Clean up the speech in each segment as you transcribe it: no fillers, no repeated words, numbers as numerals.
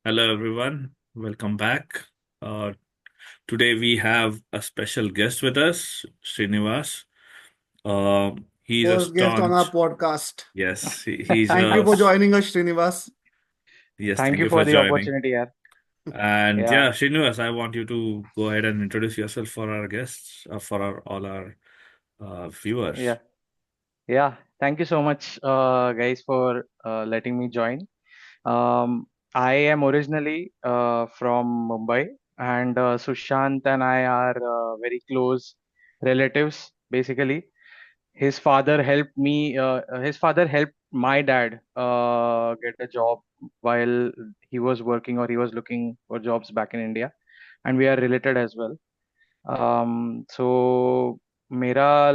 Hello, everyone. Welcome back. Uh, Today we have a special guest with us, Srinivas. He's a First guest on our staunch, podcast. yes, he's Thank you a, for joining us, Srinivas. yes, Thank thank you you for for the joining. opportunity, yaar. And Yeah, yeah, Srinivas, I want you to go ahead and introduce yourself for our guests, for all our viewers. yeah, yeah. Thank you so much, guys, for letting me join. Um, I am originally from Mumbai, and Sushant and I are very close relatives, basically. His father helped my dad get a job while he was working or he was looking for jobs back in India, and we are related as well. So मेरा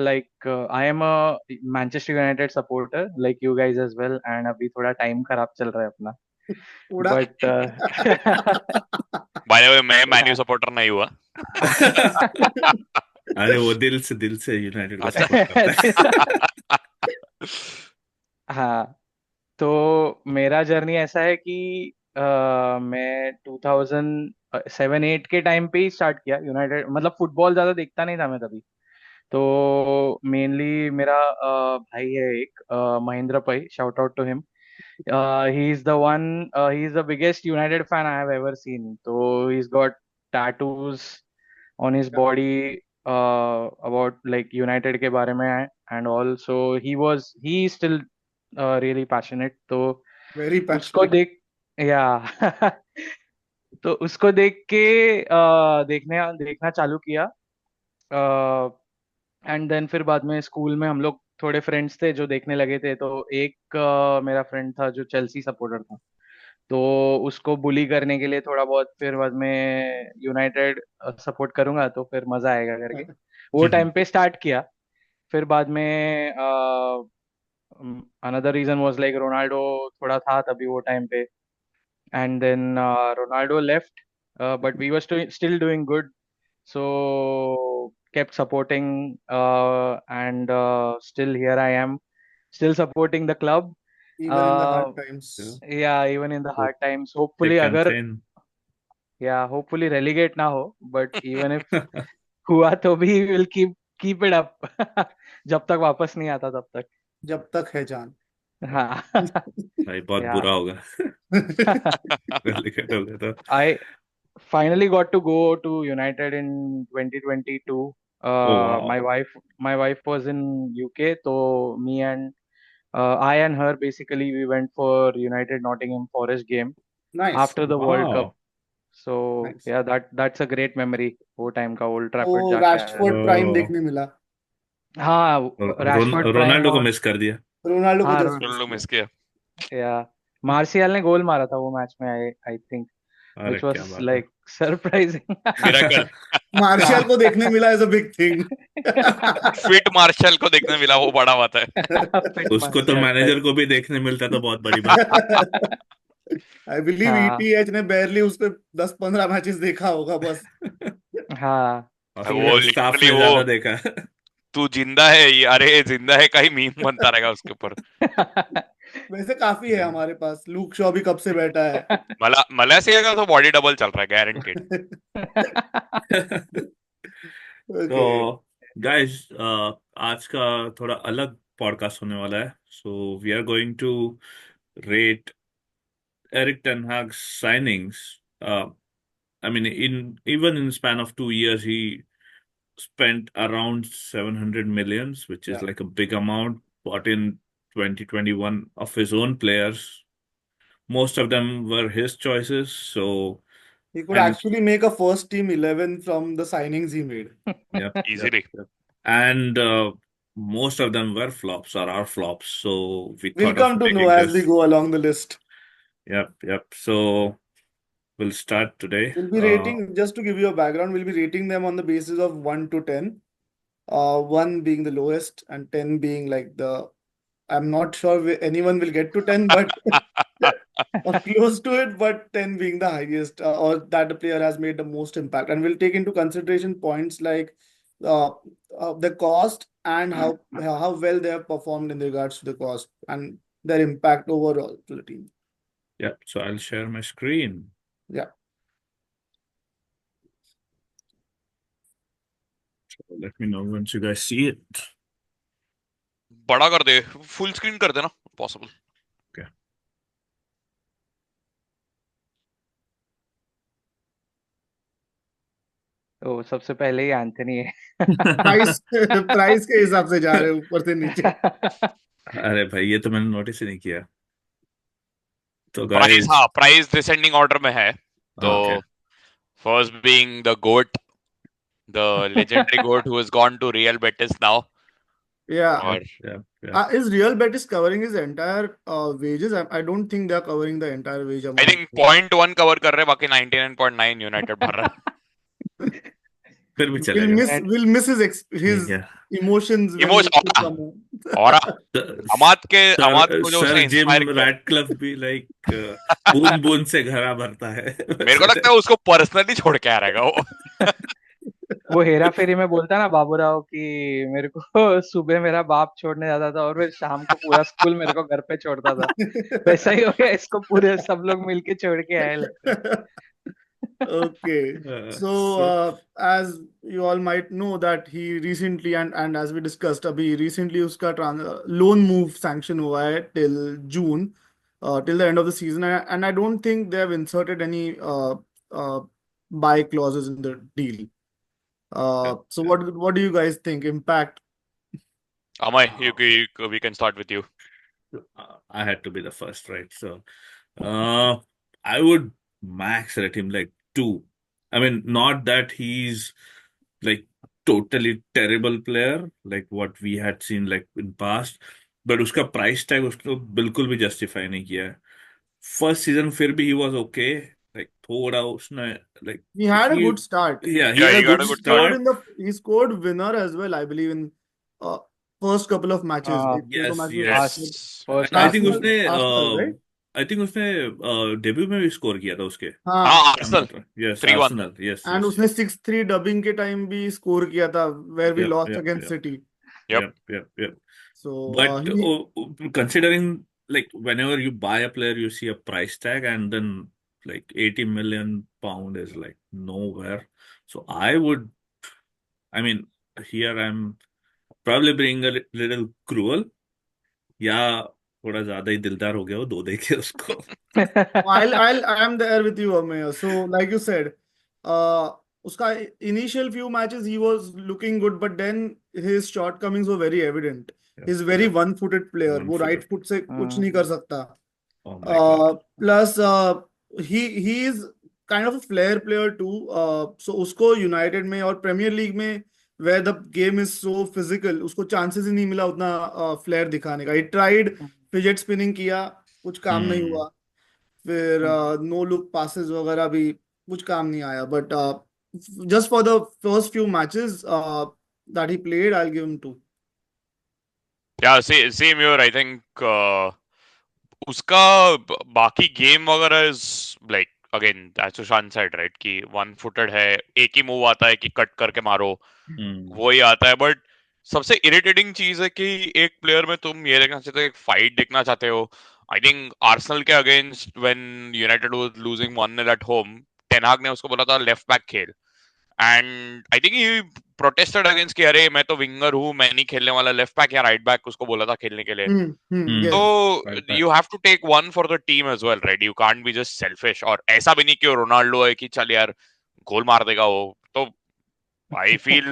I am a Manchester United supporter like you guys as well, and अभी थोड़ा time खराब चल रहा है अपना, उड़ा but by the way मैं मैन्यू yeah. सपोर्टर नहीं हुआ। अरे वो दिल से यूनाइटेड को अच्छा। सपोर्ट करता है। हाँ, तो मेरा जर्नी ऐसा है कि मैं 2007-8 के टाइम पे ही स्टार्ट किया यूनाइटेड, मतलब फुटबॉल ज्यादा देखता नहीं था मैं तभी। तो मेनली मेरा भाई है एक, Mahendra Pai, shout out to him. He is the one, he is the biggest United fan I have ever seen. तो he is got tattoos on his body about like United के बारे में, and also he still really passionate. तो very उसको passionate. देख, या तो उसको देख के देखने देखना चालू किया। एंड देन फिर बाद में स्कूल में हम लोग थोड़े फ्रेंड्स थे जो देखने लगे थे। तो एक मेरा फ्रेंड था जो चेल्सी सपोर्टर था, तो उसको बुली करने के लिए थोड़ा बहुत फिर बाद में यूनाइटेड सपोर्ट करूंगा तो फिर मजा आएगा करके वो टाइम पे स्टार्ट किया। फिर बाद में another reason was like Ronaldo थोड़ा था तभी वो टाइम पे, and then Ronaldo left, but we were still doing good, so kept supporting, and still here I am, still supporting the club. Even in the uh, hard times. yeah, even in the So, hard times, hopefully thick and अगर, thin. yeah, hopefully relegate ना हो, but even if हुआ तो भी will keep it up जब तक वापस नहीं आता तब तक। जब तक है जान। हाँ भाई बहुत yeah बुरा होगा। Relegate हो गया तो। I finally got to go to United in 2022. Oh My wow. wife was in UK, so me and I and her basically we went for United Nottingham Forest game nice. after the World Cup. Wow. So nice. yeah, that's a great memory. वो time का Old ओ Trafford जाके आया था। Rashford prime Oh, देखने मिला। हाँ, Rashford prime Ronaldo को और मिस कर दिया। रोनाल्डो को हाँ जस्ट मिस रोनाल्डो किया। मिस किया। या मार्शियल ने गोल मारा था वो मैच में, आई थिंक, अरे which क्या was बात है। like surprising. मिराकल। मार्शल हाँ को देखने मिला इज अ बिग थिंग। फिट मार्शल को देखने मिला, वो बड़ा बात है। फिट उसको तो मार्शियल मैनेजर सही। को भी देखने मिलता तो बहुत बड़ी बात थी। आई बिलीव हाँ ईटीएच ने barely उस पे 10-15 मैचेस देखा होगा बस। हाँ और वो पूरे स्टाफ लिटरली ने वो ज्यादा देखा। तू जिंदा है ये, अरे जिंदा है का ही मीम बनता रहेगा उसके ऊपर। वैसे काफी है हमारे पास, लूक शॉ भी कब से बैठा है। मलेशिया का तो बॉडी डबल चल रहा है गारंटेड। ओके। तो गाइस, आज का थोड़ा अलग पॉडकास्ट होने वाला है। So we are going to rate Erik ten Hag signings. uh, I mean, in even in span of 2 years, he spent around 700 millions, which is या like a big amount, bought in 2021 of his own players. Most of them were his choices. So, he could and actually make a first team 11 from the signings he made. yep, yep, easily. yep. And most of them were flops or are flops. So we We'll thought of come to know making as we this. go along the list. Yep, yep. So we'll start today. We'll be rating, just to give you a background, we'll be rating them on the basis of 1 to 10. 1 being the lowest and 10 being like the, I'm not sure anyone will get to 10, but or close to it, but 10 being the highest, or that the player has made the most impact. And we'll take into consideration points like uh, the cost and how well they have performed in regards to the cost and their impact overall to the team. Yep. So I'll share my screen. Yeah. Let me know once you guys see it. बड़ा कर दे, full screen कर देना possible. Okay. तो सबसे पहले ही Anthony है. Price price के हिसाब से जा रहे हैं ऊपर से नीचे. अरे भाई ये तो मैंने नोटिस ही नहीं किया. तो प्राइस, गाइस, हाँ, प्राइस डिसेंडिंग ऑर्डर में है. तो okay. First being the GOAT, the legendary GOAT who has gone to Real Betis now. Yeah. और Yeah. Is Real Betis covering his entire wages? I don't think they are covering the entire wage I amount. Think 0.1 cover कर रहे हैं, बाकी 99.9 United भर रहा है. फिर भी We'll चलेगा. miss we'll miss his Yeah. emotions when emotion he और come home. और अमाद सर को जो सर उसने जिम इंस्पायर किया, रैटक्लिफ भी लाइक बूंद बूंद से घड़ा भरता है. मेरे को लगता है उसको पर्सनली छोड़ के आ रहेगा वो. वो हेरा फेरी में बोलता ना बाबूराव कि मेरे को सुबह मेरा बाप छोड़ने जाता था और फिर शाम को पूरा स्कूल मेरे को घर पे छोड़ता था. वैसा ही हो गया, इसको पूरे सब लोग मिलके छोड़ के आए लगता है. Okay. So, as you all might know that he recently and as we discussed, अभी recently उसका loan move sanction हुआ है till June, till the end of the season, and I don't think they have inserted any buy clauses in the deal. So what do you guys think? Impact? Amay, we can start with you. I had to be the first, right? So, uh, I would max rate him like 2. I mean, not that he's like totally terrible player, like what we had seen like in past, but उसका price tag उसको बिल्कुल भी justify नहीं किया है. First season फिर भी he was okay, like थोड़ा उसने like He had a he good start. yeah he Yeah, had a he got good a He good scored start. start. in the he scored winner as well, I believe, in uh, first couple of matches. हाँ, एक दो Yes, match में yes. scored. Yes. First I think Arsenal. उसने Arsenal, right? I think उसने debut में भी score किया था उसके. हाँ. हाँ, I'm Arsenal not wrong. Yes, 3-1. Arsenal. Yes, And yes, उसने 6-3 डबिंग के टाइम भी स्कोर किया था where we yep, lost yep, against yep, City. Yep. yep, yep, yep. So But he considering like whenever you buy a player, you see a price tag, and then like 80 million pound is like nowhere. So I would, I mean, here I'm probably being a little cruel. या थोड़ा ज्यादा ही दिलदार हो गया वो दो देखे उसको. I'm there with you, Ameya. So like you said, uh, उसका initial few matches he was looking good, but then his shortcomings were very evident. Yep, He's very yep. one-footed player. वो One-footed. right foot से कुछ नहीं कर सकता. Oh my God. Plus, he is kind of a flair player too. So उसको United में और Premier League में where the game is so physical, उसको chances ही नहीं मिला उतना flair दिखाने का. He tried fidget spinning किया, कुछ काम नहीं Hmm. हुआ. फिर no look passes वगैरह भी कुछ काम नहीं आया. But just for the first few matches that he played, I'll give him 2. Yeah, same here. I think उसका बाकी गेम वगैरह is like again as Sushant said right कि वन फुटेड है, एक ही मूव आता है कि कट करके मारो, Hmm. वही आता है. बट सबसे इरिटेटिंग चीज है कि एक प्लेयर में तुम ये देखना चाहते हो, एक फाइट देखना चाहते हो. आई थिंक आर्सेनल के against when United was losing 1-0 at home, ten Hag ने उसको बोला था लेफ्ट बैक खेल, and I think he protested against कि अरे मैं तो विंगर हूँ, मैं नहीं खेलने वाला. लेफ्ट बैक या राइट बैक उसको बोला था खेलने के लिए. Yes. So Right back. you have to take one for the team as well, right? You can't be just selfish. और ऐसा भी नहीं कि वो रोनाल्डो है कि चल यार गोल मार देगा वो. तो I feel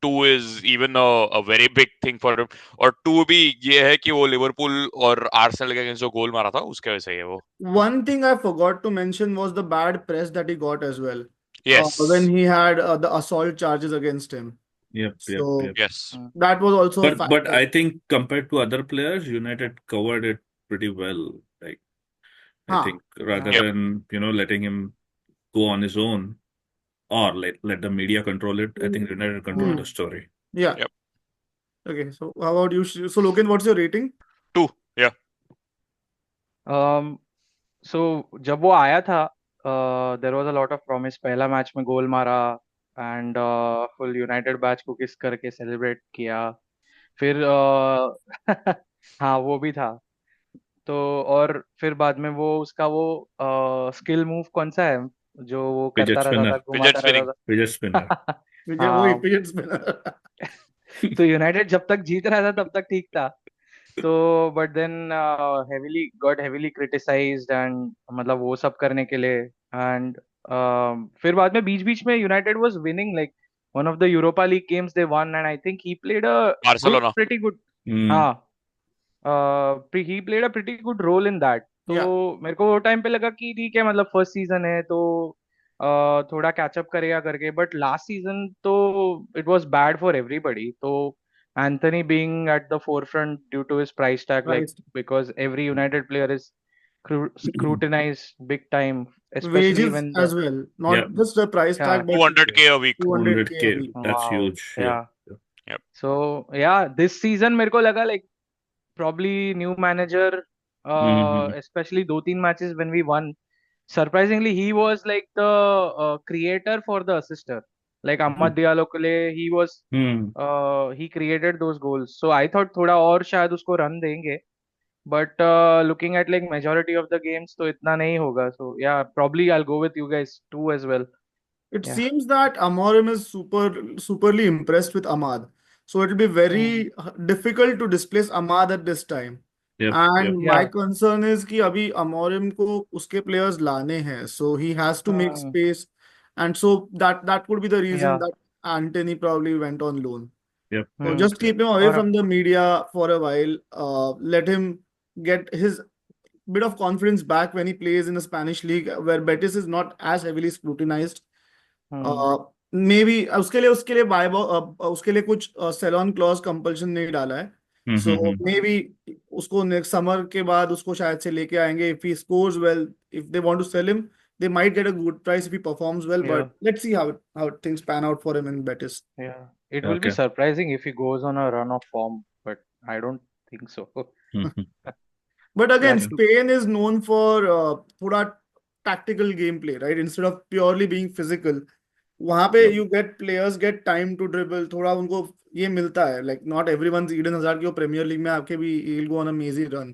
two is even a very big thing for him. और two भी ये है कि वो लिवरपूल और आर्सेनल के अगेंस्ट जो गोल मारा था उसके वजह से है वो. One thing I forgot to mention was the bad press that he got as well. When Yes. he had the assault charges against him. Yep, yep, So yep. Yes. that was also a But factor. I think compared to other players, United covered it pretty well. Like I हाँ. think rather Yep. than letting him go on his own or let the media control it, I think United controlled the story. Yeah. Yep. Okay. So how about you? So Logan, what's your rating? 2. Yeah. सो जब वो आया था there was a lot of promise. पहला match में goal मारा and full United batch को किस करके सेलिब्रेट किया. फिर हाँ वो भी था. तो और फिर बाद में वो उसका वो स्किल मूव कौन सा है जो वो Fidget करता रहता spinner. था, Fidget घुमाता spinning. रहता Fidget spinner. था। वही हाँ, fidget spinner. तो यूनाइटेड जब तक जीत रहा था तब तक ठीक था। तो but then heavily got heavily criticised and मतलब वो सब करने के लिए एंड फिर बाद में बीच बीच में United was winning like one of the Europa League games they won and I think he played a good Barcelona. Pretty good. Hmm. हाँ, he played a pretty good role in that. तो Yeah. मेरे को वो time पे लगा कि ठीक है मतलब फर्स्ट सीजन है तो थोड़ा कैचअप करेगा करके, बट लास्ट सीजन तो it was bad for everybody. तो Anthony being at the forefront due to his price tag, like Price, because every United player is scrutinized big time, especially wages when the as well, Yeah. not just the price yeah, tag, but 200K a week. 200K a 200K. week. That's wow, huge. Yeah. yeah. Yep. So yeah, this season मेरे को लगा like probably new manager, Mm-hmm. especially 2-3 matches when we won. Surprisingly, he was like the creator for the assister. Like Ahmad Diallo के लिए he was Hmm. he created those goals. So I thought थोड़ा और शायद उसको run देंगे. But looking at like majority of the games तो इतना नहीं होगा. So yeah, probably I'll go with you guys too as well. It Yeah. seems that Amorim is superly impressed with Ahmad. So it'll be Hmm. very difficult to displace Ahmad at this time. Yep. Yep. And my Yeah. concern is कि अभी Amorim को उसके players लाने हैं. So he has to make Hmm. space. And so that could be the reason Yeah. that Anthony probably went on loan. Yep. So Hmm. just Yep. keep him away और from the media for a while. Let him get his bit of confidence back when he plays in the Spanish league, where Betis is not as heavily scrutinized. hmm. May be उसके लिए bye उसके लिए कुछ cell on clause compulsion नहीं डाला है. So Mm-hmm. Maybe उसको next summer के बाद उसको शायद से लेके आएंगे if he scores well. If they want to sell him they might get a good price if he performs well, Yeah. but let's see how things pan out for him in Betis. Yeah. It will be Okay. surprising if he goes on a run of form, but I don't think so. Mm-hmm. But again, Let's see. Spain is known for थोड़ा tactical gameplay, right? Instead of purely being physical, वहां पे Yep. You get players get time to dribble. थोड़ा उनको ये मिलता है. Like not everyone. Eden Hazard की वो प्रीमियर लीग में आपके भी will go on a mazy run.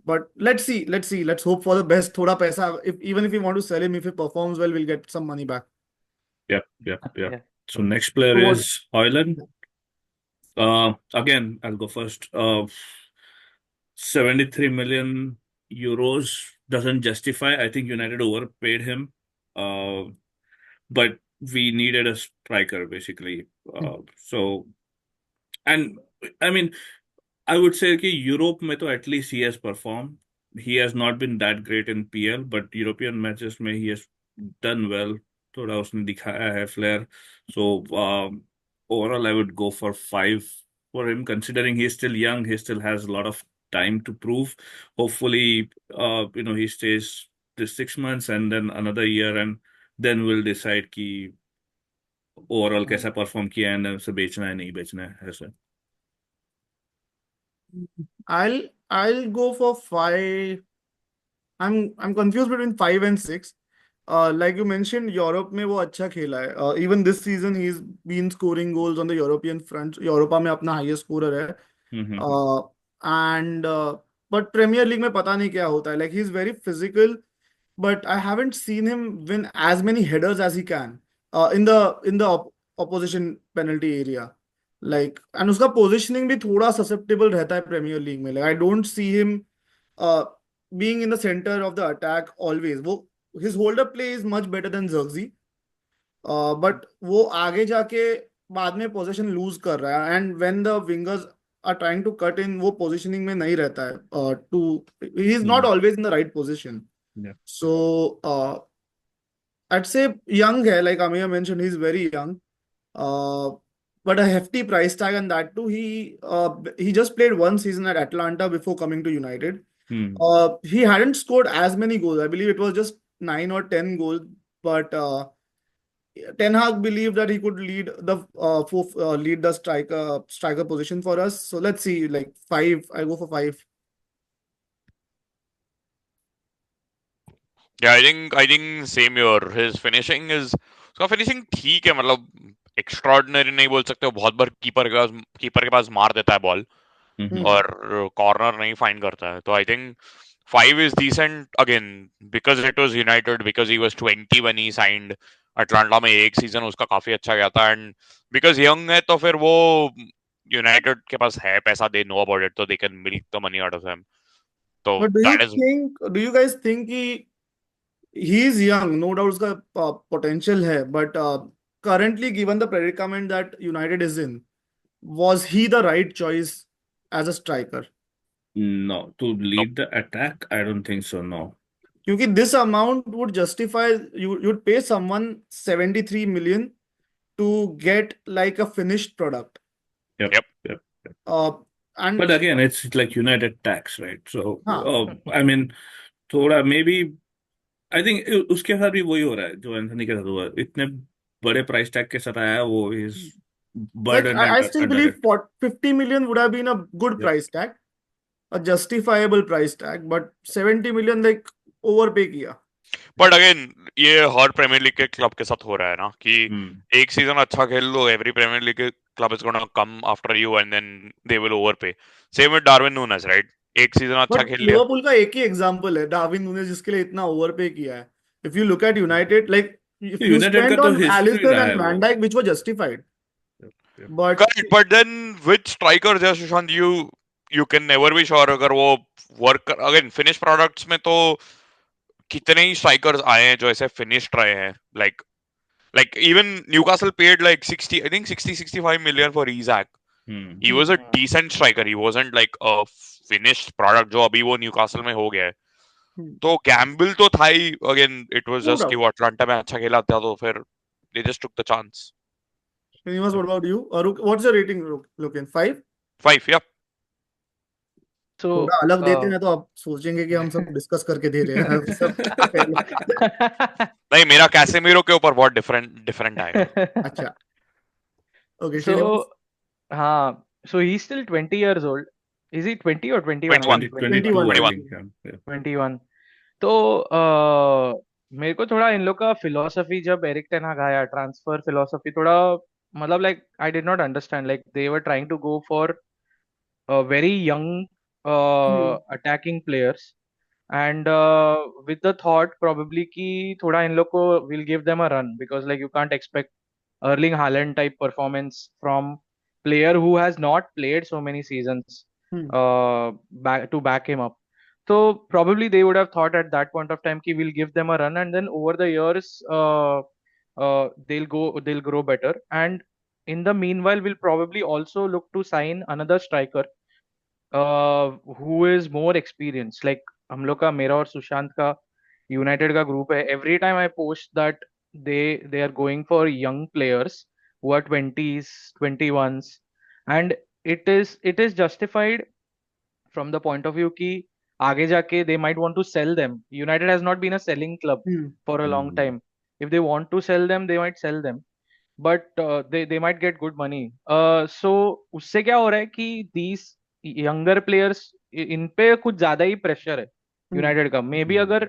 But let's hope for the best. थोड़ा पैसा, if even if you want to sell him, if he performs well, will get some money back. Yep. Yep. Yep. Yeah. So next player So what? is Hoyland. Again, I'll go first. 73 million euros doesn't justify. I think United overpaid him. Uh, but we needed a striker basically. So, and I mean, I would say कि Europe में तो at least he has performed. He has not been that great in PL, but European matches में he has done well. थोड़ा उसने दिखाया है flair. So overall, I would go for 5 for him. Considering he's still young, he still has a lot of time to prove. Hopefully, he stays this 6 months and then another year, and then we'll decide कि overall कैसा perform किया है and उसे बेचना है नहीं बेचना है ऐसा. I'll go for 5. I'm confused between 5 and 6. Like you mentioned, Europe में वो अच्छा खेला है. Even this season he's been scoring goals on the European front. Europa में अपना highest scorer है. Mm-hmm. And but Premier League में पता नहीं क्या होता है. Like he's very physical, but I haven't seen him win as many headers as he can in the opposition penalty area. Like, and उसका positioning भी थोड़ा susceptible रहता है Premier League में. Like I don't see him uh, being in the center of the attack always. वो his hold up play is much better than Zirkzee. But वो आगे जाके बाद में पोजीशन लूज कर रहा है. And when the wingers are trying to cut in, वो पोजीशनिंग में नहीं रहता है. To he is not always in the right position. Yeah. So I'd say young है, like Amir mentioned, he's very young. But a hefty price tag on that too. He just played one season at Atlanta before coming to United. Hmm. He hadn't scored as many goals. I believe it was just 9 or 10 goals. But Ten Hag believed that he could lead the striker position for us. So let's see, like 5. I go for 5. Yeah, I think same here. His finishing is उसका finishing ठीक है, मतलब extraordinary नहीं बोल सकते हो. बहुत बार keeper के पास मार देता है बॉल, और कॉर्नर नहीं फाइंड करता है, तो I think 5 is decent again, because it was United, because he was 20 when he signed Atalanta में। एक सीजन उसका काफी अच्छा गया था, एंड बिकॉज यंग है तो फिर वो यूनाइटेड के पास है पैसा, दे नो अबाउट इट, तो they can milk the money out of him, तो But that is. do you guys think he is young, no doubt उसका potential है, but currently given the predicament that United is in, was he the right choice as a striker? No, to lead the attack, I don't think so. No. क्योंकि this amount would justify you'd pay someone 73 million to get like a finished product. Yep. Yep. Yep. Uh, and But again, it's like United tax, right? So, हाँ, I mean, थोड़ा maybe I think उसके साथ भी वही हो रहा है जो एंथनी के साथ हुआ है। इतने बड़े प्राइस टैग के साथ आया, वो is like burden I still under believe it. 50 million would have been a good Yep. price tag, a justifiable price tag, but 70 million like overpay किया. बट अगेन ये हर प्रीमियर लीग के club के साथ हो रहा है ना, कि एक सीजन अच्छा खेल लो, एवरी प्रीमियर लीग के club is gonna come after you and then they will overpay. Same with Darwin Nunez, right? एक सीजन अच्छा बट खेल लिया। लिवरपूल का एक ही एग्जांपल है डार्विन नूनेज जिसके लिए इतना ओवरपे किया है. If you look at United, like if you United का स्पेंड तो ऑन हिस्ट्री एलिसन रहा है एंड वो। Van Dijk which was justified, Yep. But correct, but then with striker जैसे Sushant, you can never be sure अगर वो work again finish products में, तो कितने ही स्ट्राइकर्स आए हैं जो ऐसे फिनिश्ड रहे हैं, like even Newcastle paid like 60, I think 65 million for Isak. He was a decent striker. He wasn't like a finished product जो अभी वो Newcastle में हो गया है। तो गैम्बल तो था ही, again it was no just कि डाउट. वो अटलांटा में अच्छा खेला था, तो फिर they just took the chance. Srinivas, what about you? Or what's your rating, look in 5? 5, yeah. So थोड़ा अलग देते हैं तो आप सोचेंगे कि हम सब डिस्कस करके दे रहे हैं सब पहले. नहीं, मेरा कैसेमीरो के ऊपर बहुत डिफरेंट आएगा। अच्छा, okay. so so he's still 20 years old. Is he 20 or 21? 21, 22 I 21. 21. think, yeah. 21. तो मेरे को थोड़ा इन लोग का फिलोसफी, जब एरिक टेन हाग आया, ट्रांसफर फिलोसफी थोड़ा, मतलब like I did not understand, like they were trying to go for very young attacking players, and with the thought probably कि थोड़ा इन लोग को will give them a run, because like you can't expect Erling Haaland type performance from player who has not played so many seasons back him up. So probably they would have thought at that point of time कि we'll give them a run, and then over the years they'll grow better, and in the meanwhile we'll probably also look to sign another striker who is more experienced. Like हम लोग का, मेरा और सुशांत का United का group है, every time I post that they are going for young players who are 20s, 21s, and it is justified from the point of view कि आगे जाके they might want to sell them. United has not been a selling club for a long time. If they want to sell them, they might sell them, but they might get good money. So उससे क्या हो रहा है कि these younger players, इन पे कुछ ज्यादा ही pressure है यूनाइटेड का. मे बी अगर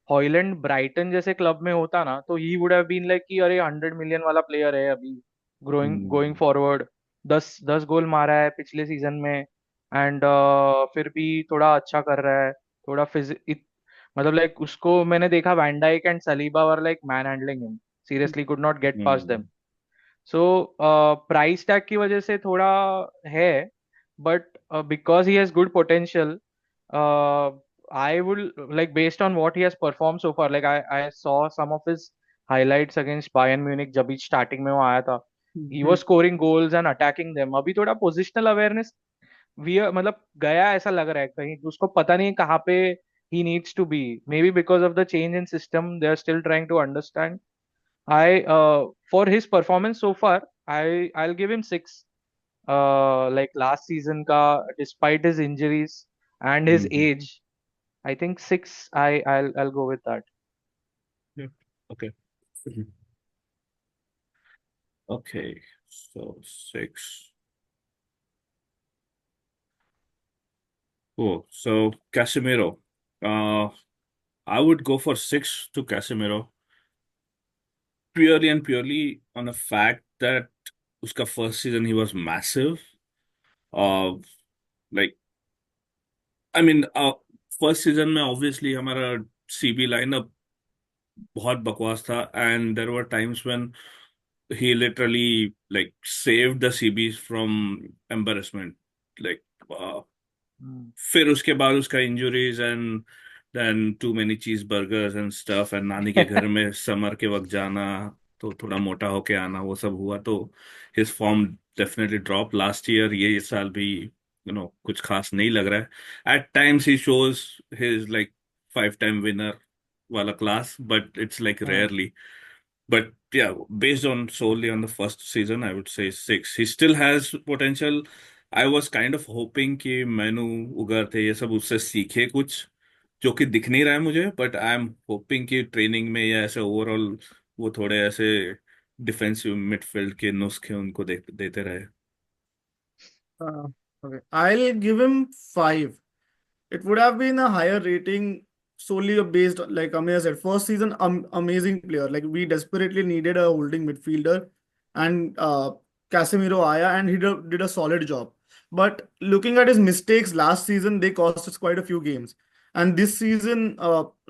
हॉयलैंड ब्राइटन जैसे क्लब में होता ना, तो he would have been like कि अरे 100 million वाला प्लेयर है अभी, गोइंग फॉरवर्ड, 10 गोल मारा है पिछले सीजन में, एंड फिर भी थोड़ा अच्छा कर रहा है, थोड़ा मतलब लाइक उसको मैंने देखा, Van Dijk and Saliba were like man handling him, seriously could not get past them. So price tag की वजह से थोड़ा है, but because he has good potential, I would like, based on what he has performed so far, like I saw some of his highlights against Bayern Munich जब भी starting में वो आया था. He was scoring goals and attacking them. अभी थोड़ा positional awareness भी मतलब गया ऐसा लग रहा है कहीं, उसको पता नहीं कहाँ पे he needs to be. Maybe because of the change in system, they are still trying to understand. For his performance so far, I'll give him 6. Like last season ka, despite his injuries and his age, I think 6. I'll go with that. Yeah. Okay. Okay. So 6. Cool. So Casemiro. I would go for 6 to Casemiro. Purely and purely on the fact that uska first season he was massive. Uh, like I mean first season में obviously हमारा CB lineup बहुत बकवास था, and there were times when he literally like saved the CBs from embarrassment. Like Hmm. फिर उसके बाद उसका injuries and then too many cheese burgers and stuff, and नानी के घर में समर के वक्त जाना, तो थोड़ा मोटा होके आना, वो सब हुआ, तो his form definitely drop last year. ये साल भी कुछ खास नहीं लग रहा है। At times he shows his like 5 time winner वाला class, but it's like Hmm. Rarely. But yeah, based on solely on the first season, I would say 6. He still has potential. I was kind of hoping कि मैनू उगारते ये सब उससे सीखे कुछ, जो कि दिख नहीं रहा है मुझे, बट आई एम होपिंग कि ट्रेनिंग में या ऐसे ओवरऑल वो थोड़े ऐसे डिफेंसिव मिडफील्ड के नुस्खे उनको देते रहे। Okay, I'll give him 5. It would have been a higher rating solely based on, like Amir said, first season amazing player. Like we desperately needed a holding midfielder, and Casemiro Aya, and he did a solid job. But looking at his mistakes last season, they cost us quite a few games. And this season,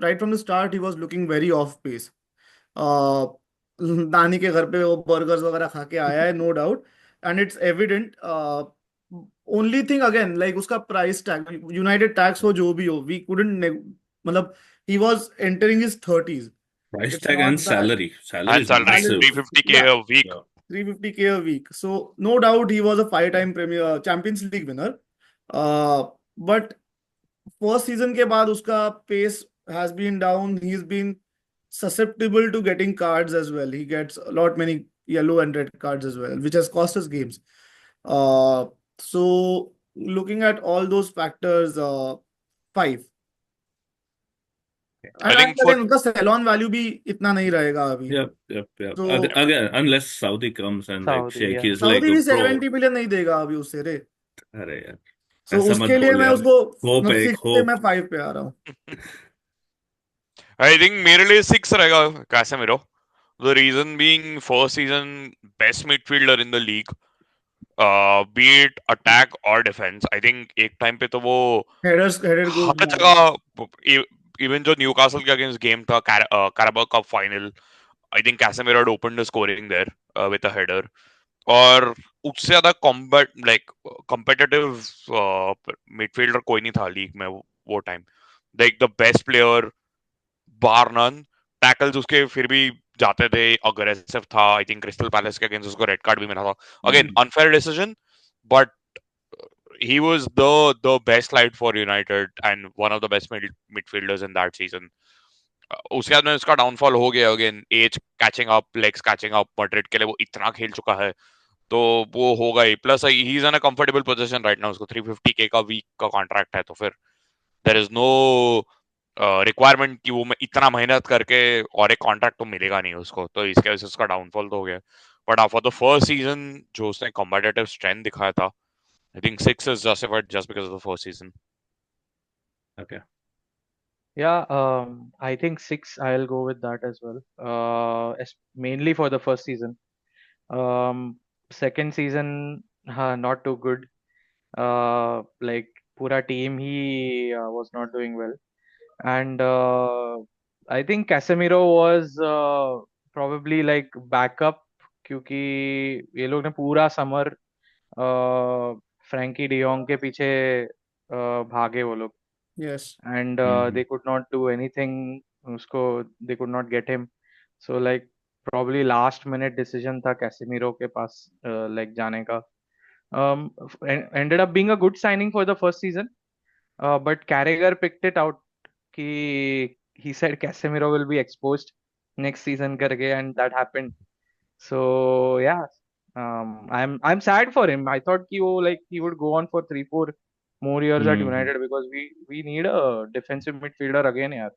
right from the start, he was looking very off pace. नानी के घर पे वो burgers वगैरह खा के आया है, no doubt, and it's evident. Only thing again, like उसका प्राइस टैग, यूनाइटेड टैक्स हो जो भी हो, वी कुडंट, मतलब he was entering his 30s. Price It's tag not and that salary And is salary salary, massive. 350K yeah, a week. Yeah. 350K a week. So no doubt he was a 5 time Premier Champions League winner. But first season के बाद उसका pace has been down. He's been susceptible to getting cards as well. He gets a lot many yellow and red cards as well, which has cost us games. So looking at all those factors, 5. I And think for again, उनका sell-on value भी इतना नहीं रहेगा अभी. Yep. So Again, unless Saudi comes and like Saudi, shake yeah. his like, Saudi भी bro, 70 million नहीं देगा अभी उससे रे. अरे यार So ऐसा मत उसके लिए बोल मैं यार। उसको, होप मतलब है, एक 6 से होप। मैं 5 पे आ रहा हूँ. I think मेरे लिए 6 रहेगा Casemiro. The reason being first season best midfielder in the league. Be it attack or defense. I think एक टाइम पे तो वो हेडर गोल्स हर मारा. जगह, इवन जो न्यूकासल के अगेंस्ट गेम था Carabao Cup final, I think Casemiro had opened the scoring there with a header. और उससे ज्यादा कॉम्बैट लाइक कॉम्पिटिटिव मिडफील्डर कोई नहीं था लीग में वो time. Like the best player bar none. Tackles उसके फिर भी जाते थे, अग्रेसिव था। आई थिंक क्रिस्टल पैलेस के अगेंस्ट उसको रेड कार्ड भी मिला था, again unfair decision, but he was the best slide for United and one of the best midfielders in that season. उसके बाद में उसका डाउनफॉल हो गया, again age catching up, legs catching up, Madrid के लिए वो इतना खेल चुका है तो वो होगा ही। Plus he is in a comfortable position right now, उसको 350K का वीक का कॉन्ट्रैक्ट है, तो फिर देयर इज नो रिक्वायरमेंट कि वो मैं इतना मेहनत करके और एक कॉन्ट्रैक्ट तो मिलेगा नहीं उसको, तो इसके वजह से उसका डाउनफॉल तो हो गया। But for the first season जो उसने कॉम्पिटिटिव स्ट्रेंथ दिखाया था, I think 6 is justified just because of the first season. Okay. Yeah, I think 6, I'll go with that as well. Mainly for the first season. Second season, not too good. Like पूरा team he was not doing well. And I think Casemiro was probably like backup, क्योंकि ये लोग ने पूरा summer Frenkie de Jong के पीछे भागे वो लोग, Yes. and they could not do anything. उसको they could not get him. So like probably last minute decision था कैसेमीरो के पास like जाने का. Ended up being a good signing for the first season, but Carragher picked it out कि he said Casemiro will be exposed next season करके, and that happened. So yeah, I'm sad for him. I thought कि वो like he would go on for 3-4 more years at United, because we need a defensive midfielder again यार,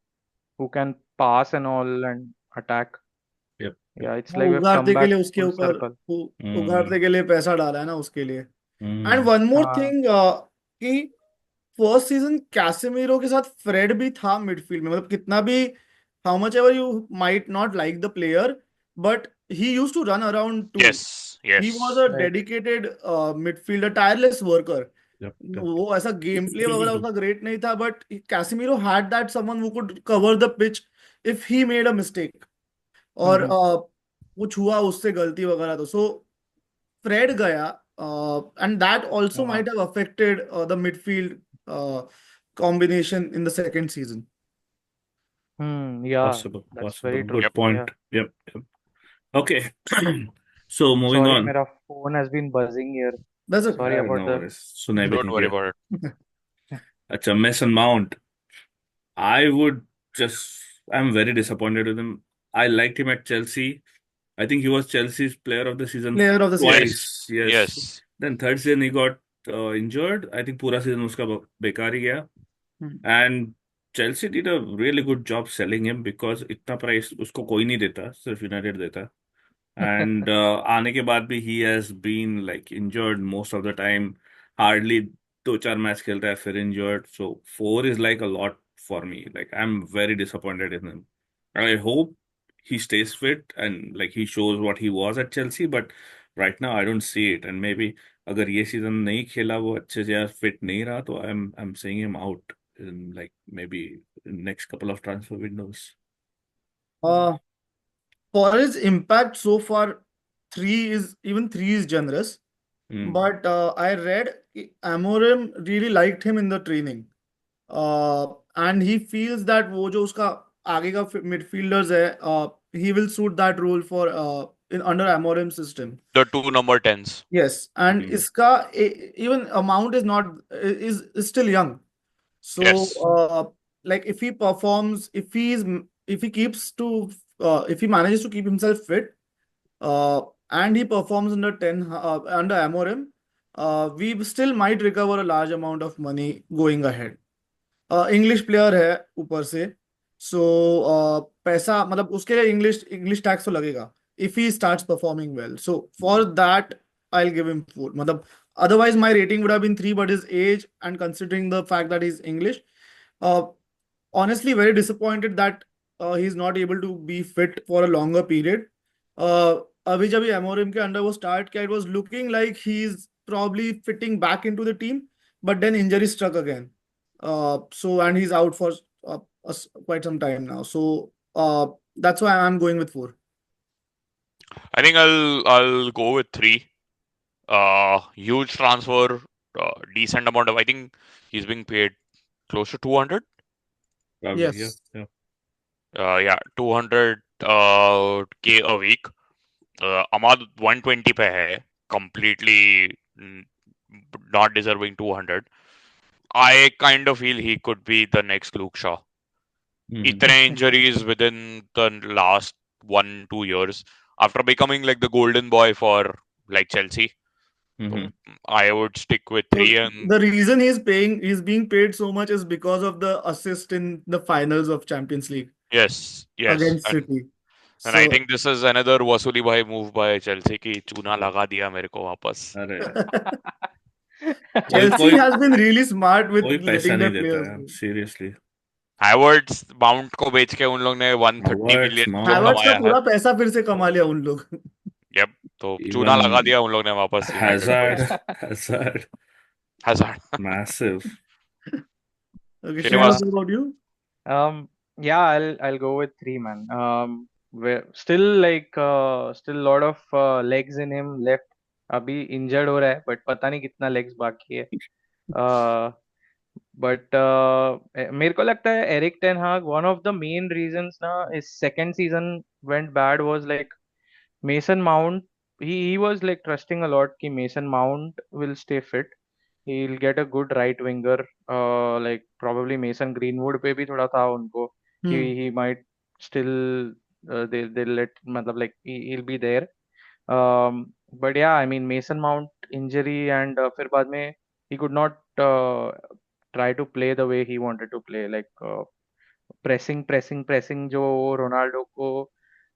who can pass and all and attack. Yep. Yeah, it's वो like we've come उगारते के back लिए उसके full ऊपर, circle. उगारते के लिए पैसा डाला है ना उसके लिए. And Mm. वन मोर हाँ. थिंग कि फर्स्ट सीजन कैसेमीरो के साथ फ्रेड भी था मिडफील्ड में. मतलब कितना भी, how much ever you might not like the player, but he used to run around too. Yes He yes was a Right. dedicated midfielder, tireless worker. Yep. वो ऐसा गेम प्ले वगैरह उसका ग्रेट नहीं था, but Casemiro had that someone who could cover the pitch if he made a mistake, और कुछ हुआ उससे गलती वगैरह तो सो फ्रेड गया, and that also हाँ. might have affected the midfield combination in the second season. Yeah, Possible, that's possible. very true. Good point. Yeah. Yep. Okay. So moving Sorry, on. मेरा phone has been buzzing here. That's okay. Sorry about No the. worries. सुनाई भी Don't नहीं worry किया. about it. अच्छा, Mason Mount. I would just. I'm very disappointed with him. I liked him at Chelsea. I think he was Chelsea's player of the season Player of the season. twice. Yes. Yes. Then third season he got injured. I think पूरा season उसका बेकार ही गया. And Chelsea did a really good job selling him because इतना price उसको कोई नहीं देता, सिर्फ यूनाइटेड देता. And आने के बाद भी he has been like injured most of the time. Hardly 2-4 match खेलता है फिर injured. So 4 is like a lot for me. Like I'm very disappointed in him. I hope he stays fit and like he shows what he was at Chelsea. But right now I don't see it. And maybe अगर ये season नहीं खेला वो अच्छे से या fit नहीं रहा तो I'm seeing him out in like maybe next couple of transfer windows. Uh, for his impact so far, three is generous. But I read Amorim really liked him in the training, and he feels that वो जो उसका आगे का midfielders है, he will suit that role for in under Amorim system. The 2 number 10s. Yes, and Mhm. इसका even amount is not is still young. So Yes. like if he performs, if he keeps to if he manages to keep himself fit, and he performs under Amorim, we still might recover a large amount of money going ahead. English player है ऊपर से, so पैसा मतलब उसके लिए English tax तो लगेगा if he starts performing well. So for that I'll give him 4. मतलब otherwise my rating would have been 3, but his age and considering the fact that he's English, honestly very disappointed that he's not able to be fit for a longer period. अभी जब Amorim के under वो start किया, it was looking like he's probably fitting back into the team, but then injury struck again. So and he's out for quite some time now. So that's why I'm going with 4. I think I'll go with 3. Huge transfer, decent amount of. I think he's being paid close to 200. Probably, Yes. yeah. Yeah, 200 K a week. Ahmad 120 पे है, completely not deserving 200. I kind of feel he could be the next Luke Shaw. इतने injuries within the last 1-2 years after becoming like the golden boy for like Chelsea. So I would stick with 3. And The reason he's being paid so much is because of the assist in the finals of Champions League yes, against and City. and I So think this is another वसूली भाई move by Chelsea की चूना लगा दिया मेरे को वापस. अरे Chelsea has been really smart with कोई पैसा letting their नहीं देता players है go. seriously. Havertz माउंट को बेच के उन लोग ने 130 Havertz, मिलियन Mount. जो Havertz का कमाया है. पूरा पैसा फिर से कमा लिया उन लोग. Yep, तो चूना Even लगा दिया उन लोग ने वापस United Hazard, Hazard. massive. Okay, Srinivas. Srinivas, what about you? Yeah, I'll go with 3, man. We're still still a lot of legs in him left. अभी injured हो रहा है, but पता नहीं कितना legs बाकी है. But मेरे को लगता है Eric Ten Hag, one of the main reasons ना his second season went bad was like Mason Mount. He was like trusting a lot कि Mason Mount will stay fit. He'll get a good right winger. Like probably Mason Greenwood पे भी थोड़ा था उनको कि he might still they'll let मतलब like he'll be there. But yeah, I mean Mason Mount injury and फिर बाद में he could not try to play the way he wanted to play, like pressing जो Ronaldo को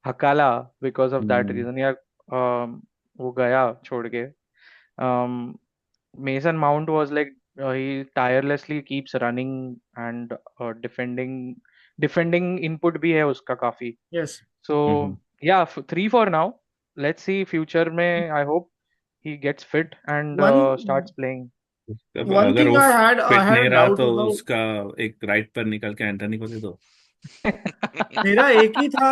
हकाला because of that reason या वो गया छोड़ के. Mason Mount was like he tirelessly keeps running and defending input भी है उसका काफी. Yes. So yeah, 3 for now. Let's see future में I hope he gets fit and One starts playing. अब One अगर thing वो I फिट had नहीं a रहा doubt तो about. उसका एक राइट पर निकल के एंटनी को दे दो. मेरा एक ही था,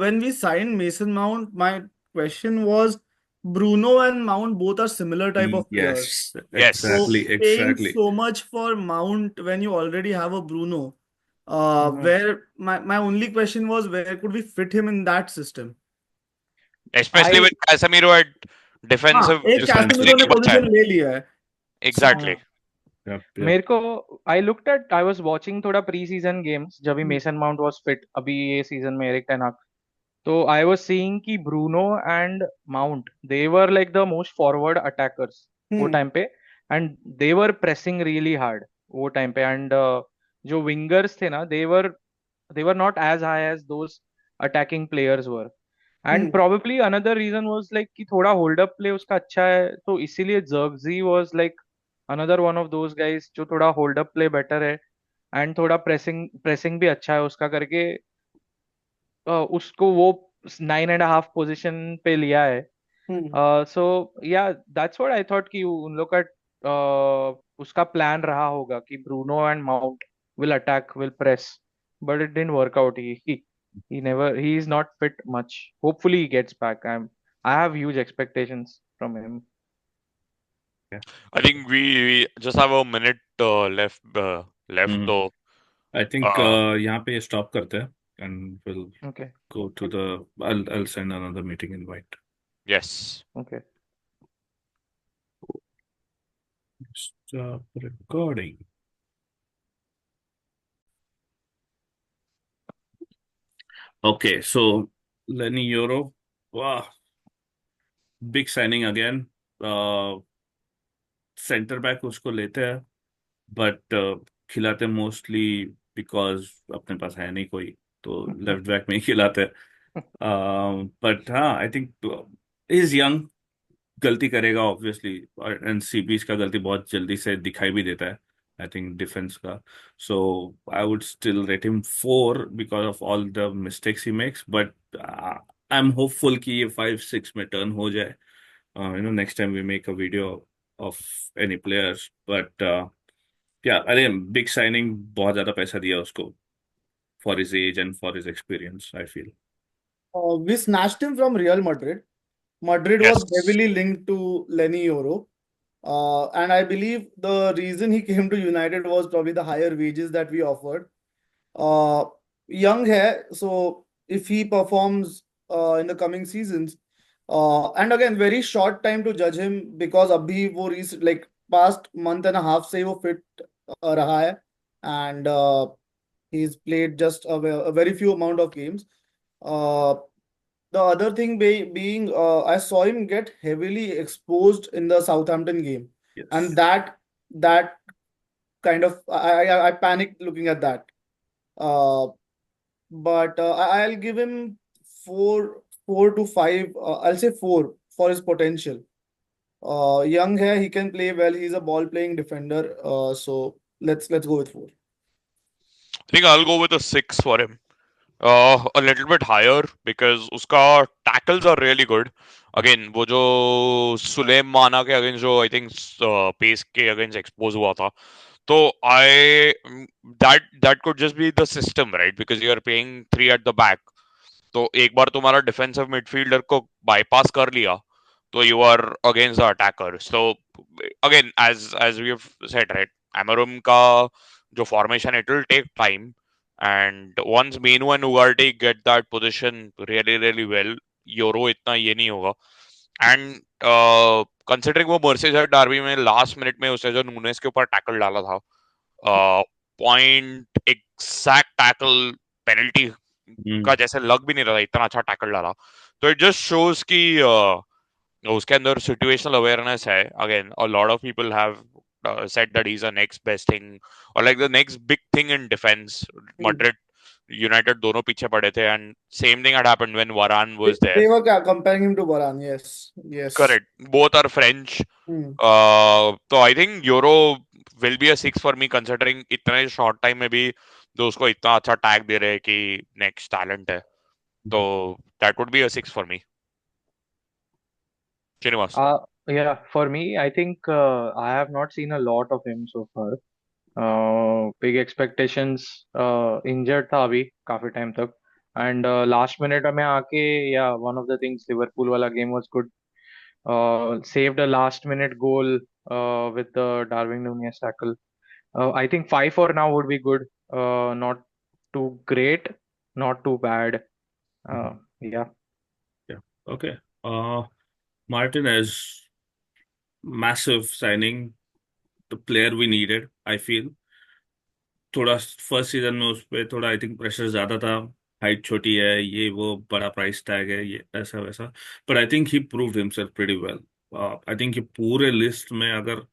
when we signed Mason Mount, my question was Bruno and Mount both are similar type of players. Yes, Yes. So exactly, paying exactly. so much for Mount when you already have a Bruno, Mhm. where my only question was where could we fit him in that system? Especially I with Casemiro at हाँ, defensive, एक Defensive. Casemiro ने नहीं बचा है. Position ले लिया है. Exactly. Yep, yep. मेरे को आई वाज वाचिंग थोड़ा प्री सीजन गेम्स जब भी मेसन माउंट वाज फिट अभी ये सीजन में एरिक टेन हाग. तो आई वाज सीइंग कि Bruno and mount they were like the most forward attackers वो हम्म टाइम पे. And they were pressing really hard वो टाइम पे. एंड जो विंगर्स थे ना they were not as high as those attacking players were. And hmm probably another reason was like कि थोड़ा hold up play उसका अच्छा है तो इसीलिए Zirkzee was like another one of those guys जो थोड़ा hold up play better है. एंड थोड़ा प्रेसिंग भी अच्छा है उसका करके उसको वो 9.5 पोजीशन पे लिया है. हम्म सो या दैट्स व्हाट आई थॉट कि उन लोग का उसका प्लान रहा होगा कि Bruno and mount will attack will press. But it didn't work out. He is not fit much. Hopefully he gets back. I have huge expectations from him. I think we just have a minute left. Left. Mhm. So, I think uh, यहाँ पे stop करते हैं and we'll Okay. go to the. I'll send another meeting invite. yes. Okay. Stop recording. Okay, so Lenny Euro, wow, big signing again. Centre back उसको लेते हैं but खिलाते mostly because अपने पास है नहीं कोई तो लेफ्ट बैक में ही खिलाते. बट हाँ, आई थिंक इज यंग, गलती करेगा ऑब्वियसली. एंड सीबीज का गलती बहुत जल्दी से दिखाई भी देता है आई थिंक डिफेंस का. So I would still rate him 4 because of all the mistakes he makes. But I am hopeful कि ये 5-6 में टर्न हो जाए. Next time we make a video of any players. But yeah, अरे big signing, बहुत ज्यादा पैसा दिया उसको for his age and for his experience, I feel. we snatched him from Real Madrid. Madrid was Yes. heavily linked to Lenny Yoro. And I believe the reason he came to United was probably the higher wages that we offered. Uh, Young hai, so if he performs in the coming seasons, and again, very short time to judge him because abhi wo like past month and a half se wo fit raha hai, and he's played just a very few amount of games. Uh, the other thing being, I saw him get heavily exposed in the Southampton game, and Yes. that kind of I panicked looking at that. Uh, but I'll give him 4 to 5. I'll say 4 for his potential. Young hai, he can play well. He's a ball playing defender. So let's go with 4. I think I'll go with a 6 for him. A little bit higher because उसका tackles are really good. Again, वो जो सुलेम माना के against जो I think pace के against expose हुआ था. तो that could just be the system, right? Because you are paying 3 at the back. तो एक बार तुम्हारा डिफेंसिव मिडफील्डर को बाईपास कर लिया तो you are against the attacker. So again as we have said, right, Amorim का जो formation it will take time. And once Mainoo and Ugarte get that position really really well, Euro इतना ये नहीं होगा. And considering वो Merseyside derby में last minute में उसने जो नूनेस के ऊपर टैकल डाला था, पॉइंट एग्जैक्ट टैकल, पेनल्टी का जैसे लग भी नहीं रहा था, इतना अच्छा टैकल डाला. तो इट जस्ट शोज कि उसके अंदर सिचुएशनल अवेयरनेस है. Again a lot of people have said that he's a next best thing or like the next big thing in defense. Madrid, United दोनों पीछे पड़े थे and same thing had happened when Varane was there. They were comparing him to Varane. Yes, yes. Correct. Both are French. Hmm. तो I think Euro will be a 6 for me considering इतने short time में भी जो उसको इतना अच्छा tag दे रहे हैं कि next talent है. तो that would be a 6 for me. Srinivas. Yeah, for me, I think I have not seen a lot of him so far. Big expectations. Injured था अभी काफी टाइम तक, and last minute में आके, yeah, one of the things Liverpool वाला game was good. Saved a last minute goal with the Darwin Nunez tackle. I think 5 for now would be good. Not too great, not too bad. Uh, yeah. Yeah. Okay. Martinez, massive signing, the player we needed, I feel. थोड़ा first season में उस पे थोड़ा I think pressure ज्यादा था, height छोटी है, ये वो बड़ा प्राइस टैग है, ये ऐसा वैसा, but I think he proved himself pretty well. I think ये पूरे लिस्ट में अगर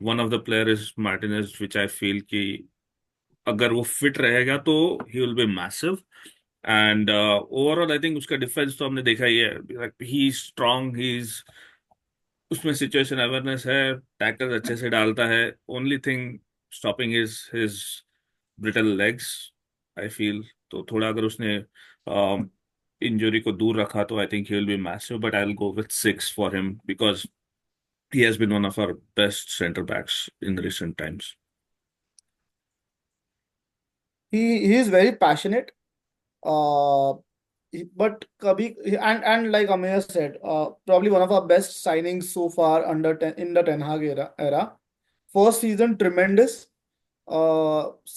one of the player is Martinez, which I feel कि अगर वो फिट रहेगा तो he will be massive. And overall I think उसका डिफेंस तो हमने देखा ही है, ही स्ट्रांग, ही इज, उसमें सिचुएशन अवेयरनेस है, टैकल्स अच्छे से डालता है। Only thing stopping is his brittle legs, I feel. तो थोड़ा अगर उसने इंजरी को दूर रखा तो I think he will be massive, but I will go with 6 for him because he has been one of our best center backs in recent times. He is very passionate. Uh, but Kabhi and like Amir said, probably one of our best signings so far in the Ten Hag era. First season tremendous.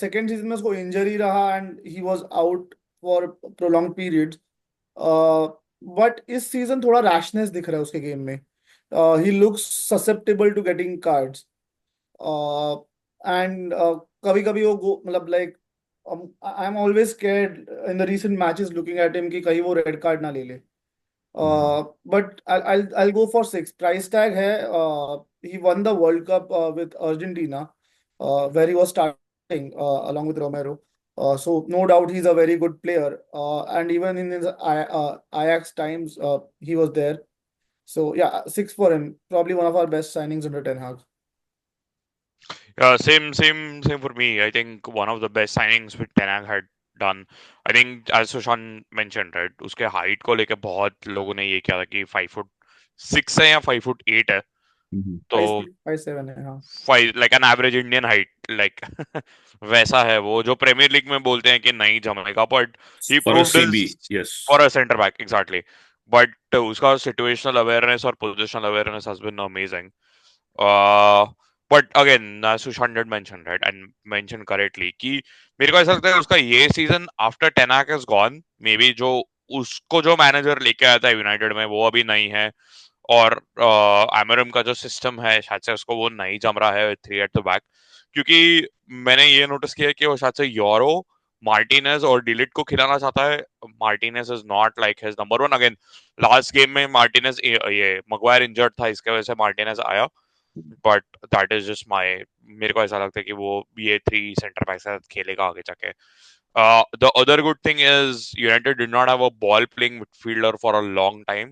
Second season में उसको injury रहा and he was out for prolonged periods. But इस season थोड़ा rashness दिख रहा है उसके game में. He looks susceptible to getting cards. Uh, and कभी कभी वो मतलब like I'm always scared in the recent matches looking at him कि कहीं वो red card ना ले ले. But I'll go for 6. Price tag है. He won the World Cup with Argentina, where he was starting along with Romero. So no doubt he's a very good player. And even in his Ajax times, he was there. So yeah, 6 for him. Probably one of our best signings under Ten Hag. Yeah, same for me. I think one of the best signings which Ten Hag had done. I think as Sushan mentioned, right, उसके height को लेके बहुत लोगों ने ये किया था कि 5'6" है या 5'8" है, तो 5'7" है हाँ. 5 like an average Indian height, like वैसा है वो जो प्रीमियर लीग में बोलते हैं कि नहीं जमेगा, but he For a proved CB, his yes. for a center back exactly, but उसका situational awareness और positional awareness has been amazing. Uh, but again, Sushant did mention, right, and mentioned correctly कि मेरे को ऐसा लगता है उसका ये season after Ten Hag has gone, may be जो उसको जो मैनेजर लेके आया था यूनाइटेड में वो अभी नहीं है, और एमरम का जो सिस्टम है शायद से उसको वो नहीं जम रहा है 3 एट द बैक, क्योंकि मैंने ये नोटिस किया कि वो शायद से यूरो, मार्टिनेज और डिलीट को खिलाना चाहता है. Martinez is not like his number one. Again last game में मार्टिनेज, ये मगवायर इंजर्ड था, इसके वजह से मार्टिनेज आया, but that is just my, मेरे को ऐसा लगता है कि वो ये 3 सेंटर बैक के साथ खेलेगा आगे जाके. The other good thing is United did not have a ball playing midfielder for a long time,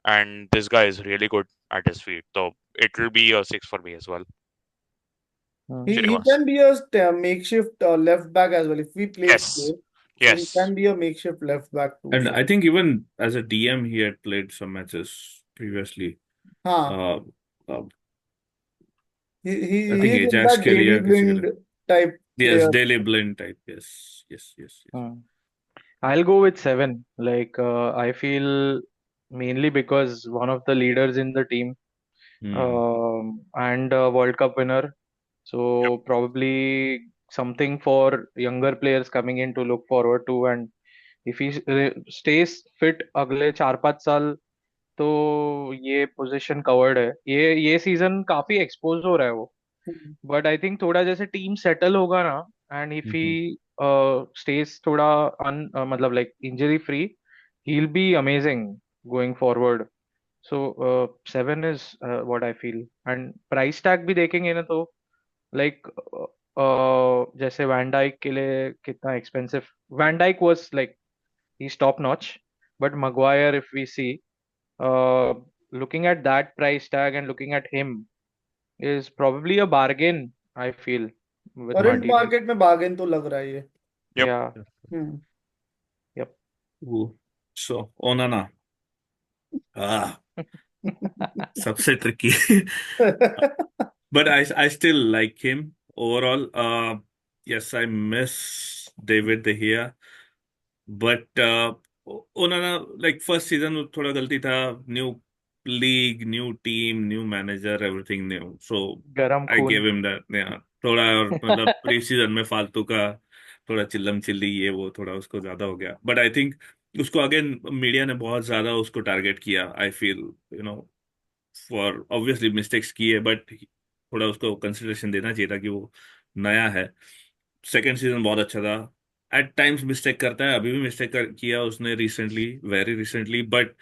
and this guy is really good at his feet. So it will be a 6 for me as well. He Srinivas. can be a makeshift left back as well if we play Yes. slow. So he Yes. can be a makeshift left back too. And So I think even as a DM, he had played some matches previously. हाँ, Uh, he I think he's in Ajax that के लिए Daily या किसी के Blind लिए. type Yes, player. Daily Blind type. Yes, yes, yes, yes. I'll go with 7. Like, I feel mainly because one of the leaders in the team, and a World Cup winner. So probably something for younger players coming in to look forward to. And if he stays fit अगले 4-5 साल, तो ये position covered है. ये season काफी expose हो रहा है वो. बट आई थिंक थोड़ा जैसे टीम सेटल होगा ना, एंड इफ ही स्टेज थोड़ा मतलब like injury free, he will be amazing going forward. So 7 is what I feel. And price tag भी देखेंगे ना, तो लाइक जैसे वैन डाइक के लिए कितना expensive. Van Dijk was like he top notch, but Maguire if we see, looking at that price tag and looking at him is probably a bargain, I feel, with current Martinez. Market में bargain तो लग रहा है ये. Yep. Yeah, हम्म. yep. Ooh. So, Onana. Ah, सबसे tricky. But I still like him overall. Yes, I miss David De Gea, but उन्होंने like first season में थोड़ा गलती था. New league, new team, new manager, everything new. So गरम I खून. gave him that. Yeah, थोड़ा और मतलब प्री सीजन में फालतू का थोड़ा चिल्लम चिल्ली ये वो थोड़ा उसको ज्यादा हो गया. बट आई थिंक उसको अगेन मीडिया ने बहुत ज्यादा उसको टारगेट किया. I feel you know for obviously mistakes किए, बट थोड़ा उसको कंसिडरेशन देना चाहिए था कि वो नया है. सेकेंड सीजन बहुत अच्छा था. एट टाइम्स मिस्टेक करता है, अभी भी मिस्टेक किया उसने recently, very recently. But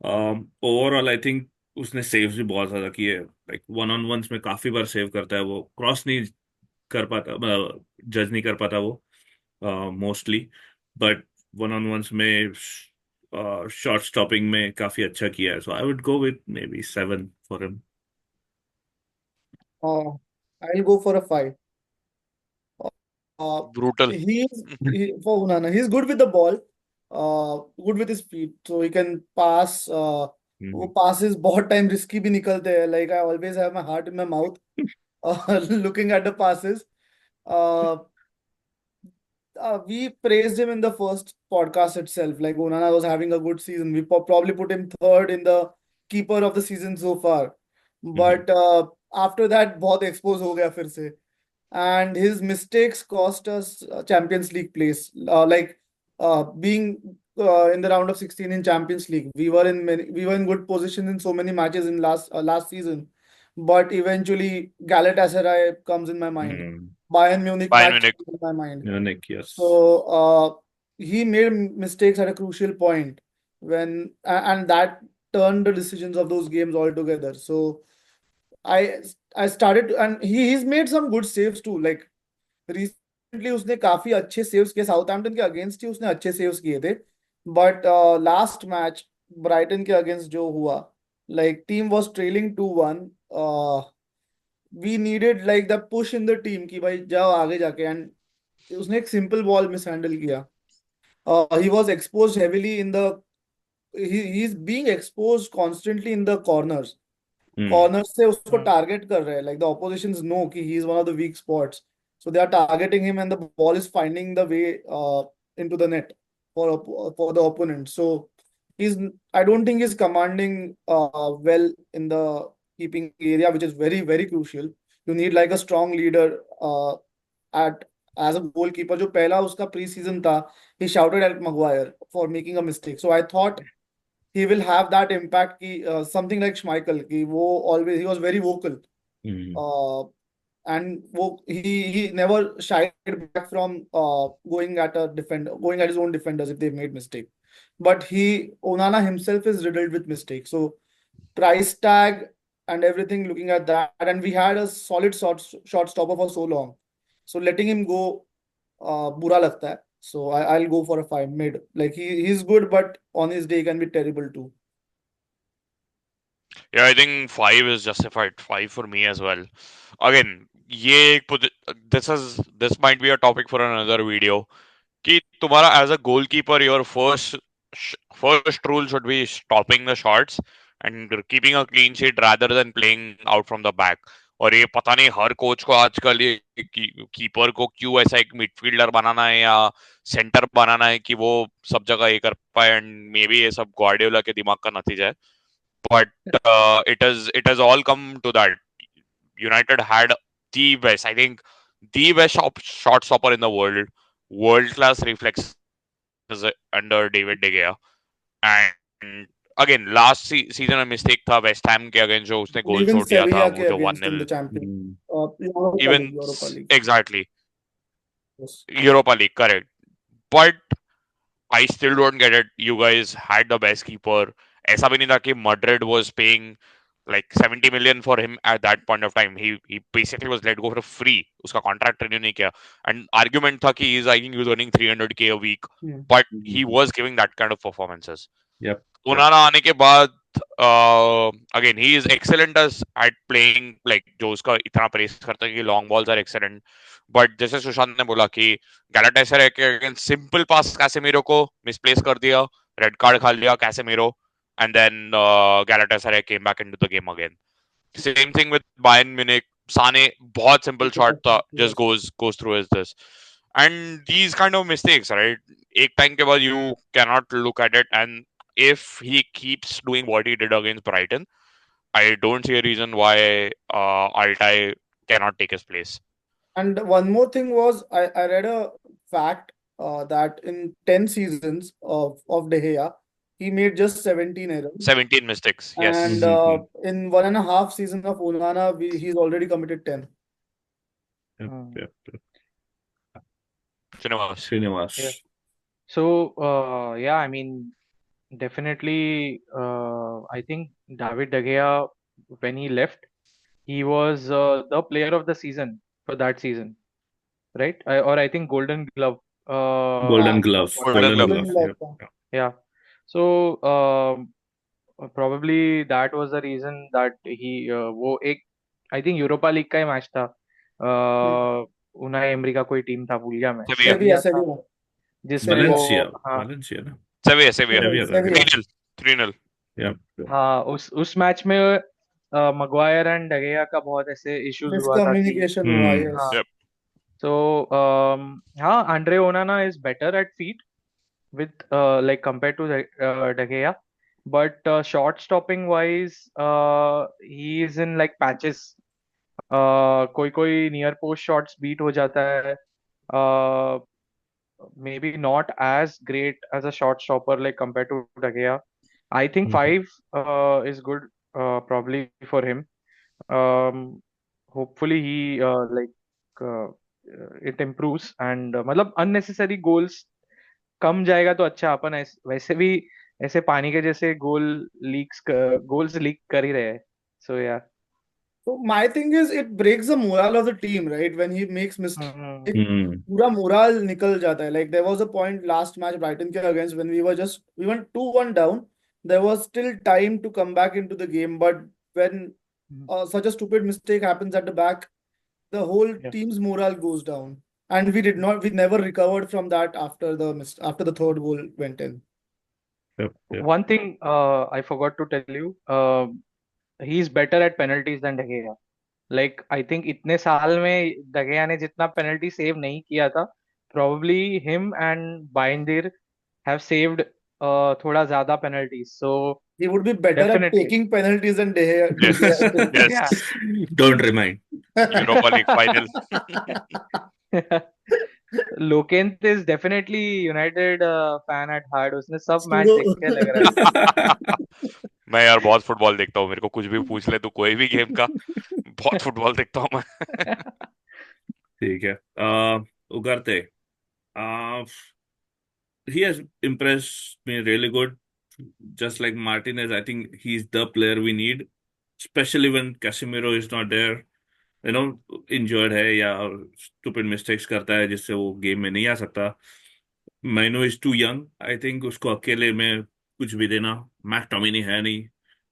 overall I think उसने सेव्स भी बहुत ज्यादा किए. लाइक वन ऑन वंस में काफी बार सेव करता है वो. क्रॉस नहीं कर पाता, जज नहीं कर पाता वो mostly. But one on ones में शॉर्ट स्टॉपिंग में काफी अच्छा किया है. So I would go with maybe बी 7 for him. Uh, I'll go for a 5. Uh, Brutal. for Unana, he's good with the ball, good with his feet, so he can pass. वो passes बहुत time risky भी निकलते हैं. Like I always have my heart in my mouth, looking at the passes. Uh, we praised him in the first podcast itself. Like Onana was having a good season. We probably put him third in the keeper of the season so far. But after that, बहुत expose हो गया फिर से. And his mistakes cost us Champions League place. Being in the round of 16 in Champions League, we were in good position in so many matches in last season, but eventually Galatasaray comes in my mind. Bayern Munich Bayern match Munich. comes in my mind. Munich, yes. So he made mistakes at a crucial point and that turned the decisions of those games altogether. So I I started and he's made some good saves too. Like recently उसने काफी अच्छे saves किए. Southampton के against ही उसने अच्छे saves किए थे. But last match Brighton के अगेंस्ट जो हुआ, like team was trailing 2-1. We needed like the push in the team कि भाई जाओ आगे जाके. And उसने एक simple ball mishandle किया. He was exposed heavily in the he's being exposed constantly in the corners. Corner से उसको टारगेट कर रहे हैं. लाइक द ऑपोजिशंस नो कि he is one of the weak spots, so they are targeting him and the ball is finding the way into the net for the opponent. So he's I don't think he's commanding well in the keeping area, which is very very crucial. You need like a strong leader at as a goalkeeper. जो पहला उसका pre season था, he shouted at Maguire for making a mistake. So I thought he will have that impact ki, something like Schmeichel ki wo always he was very vocal. And he never shied back from going at his own defenders if they made mistake. But Onana himself is riddled with mistakes. So price tag and everything looking at that, and we had a solid short stopper for so long. So letting him go बुरा लगता है. So I'll go for a 5 mid. Like he's good, but on his day he can be terrible too. Yeah, I think 5 is justified. 5 for me as well. Again, this might be a topic for another video. कि तुम्हारा as a goalkeeper, your first rule should be stopping the shots and keeping a clean sheet rather than playing out from the back. और ये पता नहीं हर coach को आजकल ये keeper को क्यों ऐसा एक मिडफील्डर बनाना है या सेंटर बनाना है कि वो सब जगह ये कर पाए. एंड मे बी ये सब गार्डियोला के दिमाग का नतीजा है. But it has all come to that. United had the best, I think, the best shot stopper in the world class reflexes under David De Gea. And again, last season a mistake था West Ham के against जो उसने गोल Even छोड़ दिया था Sevilla वो के जो against in 1-0. the champion. Europa Even League, Europa League. exactly Yes. Europa League, correct. But I still don't get it. You guys had the best keeper. ऐसा भी नहीं था कि Madrid was paying like 70 million for him at that point of time. He basically was let go for free. उसका contract renew नहीं किया. And argument था कि I think he was earning 300k a week. But he was giving that kind of performances. Yep. उनाना आने के बाद again he is excellent at playing, like जो उसका इतना प्रेस करता है कि long balls are excellent. But जैसे सुशांत ने बोला कि गैलाटासराय के अगेंस्ट सिंपल पास कैसेमीरो को मिसप्लेस कर दिया, रेड कार्ड खा लिया Casemiro. and then Galatasaray came back into the game again. Same thing with Bayern Munich. Sane, बहुत simple shot था, just Yes. goes through as this. And these kind of mistakes, right? एक time के बाद you cannot look at it, and if he keeps doing what he did against Brighton, I don't see a reason why Altay cannot take his place. And one more thing was, I read a fact that in 10 seasons of De Gea, he made just 17 errors. 17 mistakes, yes. And in 1.5 season of Onana, he's already committed 10. Yep, Hmm. yep, yep. Srinivas. Srinivas. Yeah. So, yeah, I mean, definitely, I think David De Gea, when he left, he was the player of the season for that season, right? Or I think Golden Glove. Golden Glove. Golden Glove. Glove. Glove, Yep. Yeah. So, probably that was the reason that he वो एक I think Europa league का ही match था. Unai emery का कोई team था, भूल गया मैं. Sevilla. Sevilla. जिसमें वो Valencia. हाँ Valencia, ना? Sevilla. Sevilla. 3-0. Yep. हाँ उस मैच में मगवायर एंड डगेया का बहुत ऐसे इश्यूज हुआ था कि Miscommunication हुआ, yes. हाँ. Yep. So, हाँ, Andre Onana is better at feet with like compared to De Gea, but shot stopping wise, he is in like patches. कोई near post shots beat हो जाता है. Maybe not as great as a shot stopper like compared to De Gea. I think 5 is good probably for him. Hopefully he it improves and मतलब unnecessary goals कम जाएगा तो अच्छा. अपन वैसे भी ऐसे पानी के जैसे गोल्स लीक कर ही रहे हैं. So yeah. So my thing is, it breaks the morale of the team, right? When he makes mistakes, पूरा morale निकल जाता है. Like there was a point last match Brighton के against when we went 2-1 down. There was still time to come back into the game, but when such a stupid mistake happens at the back, the whole Yeah. team's morale goes down, and we never recovered from that after the third goal went in. Yep. One thing I forgot to tell you, he's better at penalties than De Gea. Like I think इतने साल में De Gea ने जितना penalty save नहीं किया था, probably him and Bayindir have saved थोड़ा ज्यादा penalties. So He would be better at definitely. taking penalties than De Gea. Yes. Yeah. Don't remind. Europa League final. लोकेंत is definitely United fan at heart. उसने सब match देख के लग रहा है. मैं यार बहुत फुटबॉल देखता हूँ. मेरे को कुछ भी पूछ ले तू कोई भी गेम का, बहुत फुटबॉल देखता हूँ मैं. ठीक है. Ugarte. He has impressed me really good. Just like Martinez, I think he's the player we need, especially when Casemiro is not there. You know, injured है या stupid mistakes करता है जिससे वो गेम में नहीं आ सकता. Maino is too young. I think उसको अकेले में कुछ भी देना. McTominay है नहीं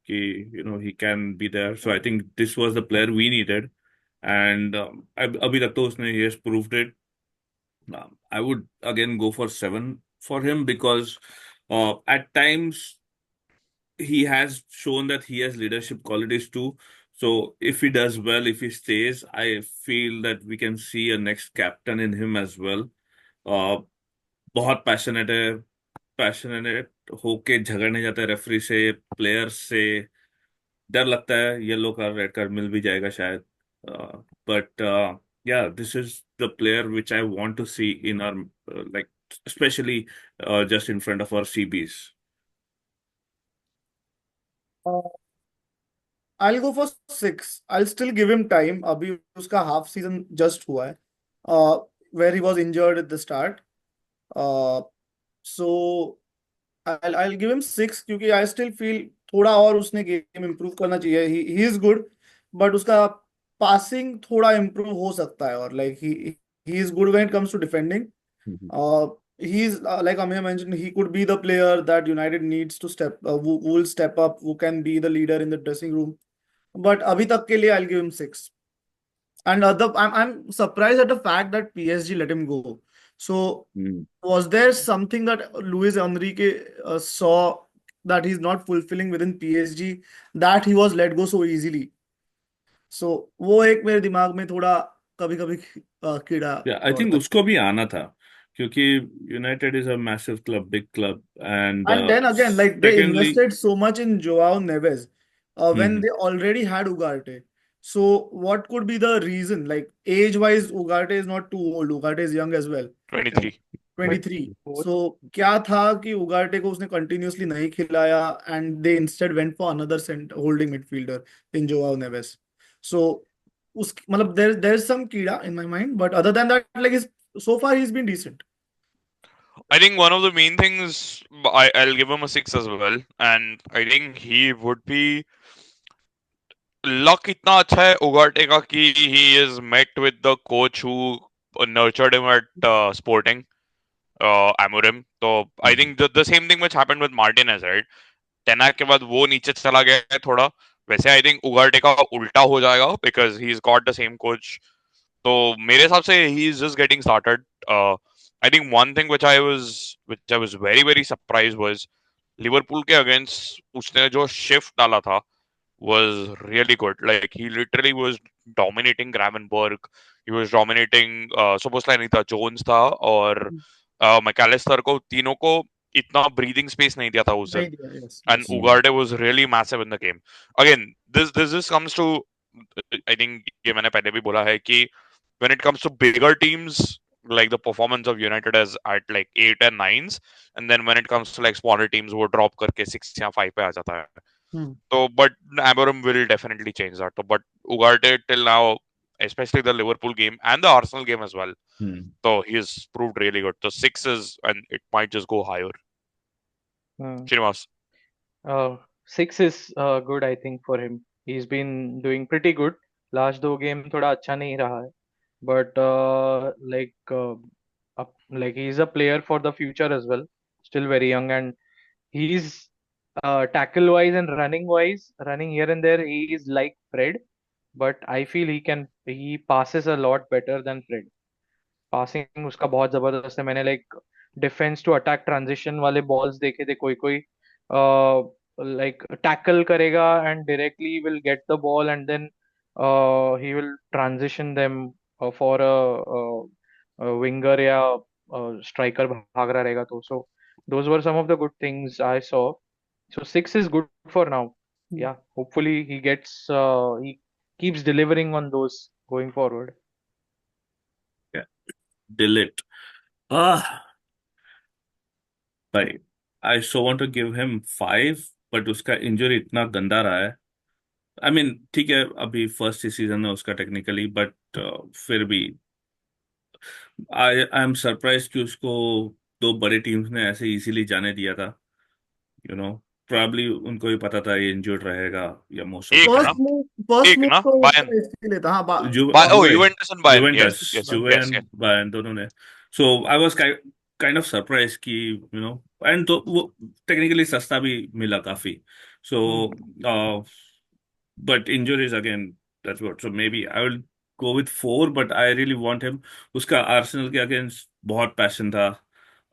कि he can be there. So I think this was the player we needed, and अभी तक तो उसने he has proved it. I would again go for 7 for him because at times he has shown that he has leadership qualities too. So if he does well, if he stays, I feel that we can see a next captain in him as well. बहुत passionate होके झगड़ने जाता है referee से, player से. डर लगता है yellow card red card मिल भी जाएगा शायद. But yeah, this is the player which I want to see in our like especially just in front of our CBs. I'll go for 6. I'll still give him time. अभी उसका half season just हुआ है, where he was injured at the start. So I'll give him 6 क्योंकि I still feel थोड़ा और उसने game improve करना चाहिए. He is good, but उसका passing थोड़ा improve हो सकता है. और like he is good when it comes to defending. He's like Amir mentioned, he could be the player that United needs to who will step up, who can be the leader in the dressing room. But अभी तक के लिए I'll give him 6. And I'm surprised at the fact that PSG let him go. So was there something that Luis Enrique saw that he's not fulfilling within PSG, that he was let go so easily. So वो एक मेरे दिमाग में थोड़ा कभी कभी कीड़ा Yeah, I think दौड़ता उसको भी आना था क्योंकि United is a massive club, big club, and है. And then again, like they secondly invested so much in Joao Neves when hmm they already had Ugarte. So what could be the reason? Like age-wise, Ugarte is not too old. Ugarte is young as well. 23. 23. both So क्या था कि Ugarte को उसने continuously नहीं खिलाया and they instead went for another holding midfielder in Joao Neves. So उस मतलब there's some कीड़ा in my mind, but other than that, like so far he's been decent. I think one of the main things I'll give him a 6 as well, and I think he would be luck इतना अच्छा है उगाटे का कि he is met with the coach who nurtured him at Sporting, Amorim. So I think the same thing which happened with Martinez, right? टेना के बाद वो नीचे चला गया है थोड़ा, वैसे आई थिंक उगाटे का उल्टा हो जाएगा because he is got the same coach. तो मेरे हिसाब से he is just getting started. I think one thing which I was very very surprise was Liverpool के अगेंस्ट उसने जो शिफ्ट डाला था was really good. Like he literally was dominating Gravenberg. He was dominating Szoboszlai नहीं था, Jones था और Mac Allister को, तीनों को इतना breathing space नहीं दिया था उस दिन. Yes, And yes. Ugarte was really massive in the game. Again, this comes to, I think ये मैंने पहले भी बोला है कि when it comes to bigger teams, like the performance of United is at like 8 and 9s, and then when it comes to like smaller teams वो drop करके 6 या 5 पे आ जाता है. Hmm. So, but Amorim will definitely change that. So, but Ugarte till now, especially the Liverpool game and the Arsenal game as well, so he's proved really good. So 6 is, and it might just go higher. Hmm. Srinivas. 6 is good, I think, for him. He's been doing pretty good. Last दो game थोड़ा अच्छा नहीं रहा है, but like he's a player for the future as well. Still very young, and he's tackle wise and running here and there, he is like Fred, but I feel he passes a lot better than Fred. Passing उसका बहुत जबरदस्त है. मैंने like defence to attack transition वाले balls देखे थे, कोई कोई लाइक टैकल करेगा and directly will get the ball and then he will transition them for a winger या स्ट्राइकर भाग रहा रहेगा तो. So those were some of the good things I saw. So 6 is good for now. Yeah, hopefully he keeps delivering on those going forward. delete. Ah, भाई, I so want to give him 5, but उसका injury इतना गंदा रहा है. I mean ठीक है, अभी first season है उसका टेक्निकली, बट फिर भी आई एम सरप्राइज कि उसको दो बड़ी टीम्स ने ऐसे इजीली जाने दिया था. यू नो, प्रॉब्ली उनको भी पता था ये इंजर्ड रहेगा या मोस्ट ऑफ द एक ना टाइम. फर्स्ट एक मूव ना तो बायन, उसका इसलिए था. हाँ oh Juve, Juventus and Bayern, yes Juventus, yes Juve yes and yes. Bayern दोनों ने. So I was kind of surprise कि एंड तो वो टेक्निकली सस्ता भी मिला काफी. सो but injuries again, that's what. So maybe I will go with 4, but I really want him. उसका आर्सेनल के अगेंस्ट बहुत पैशन था.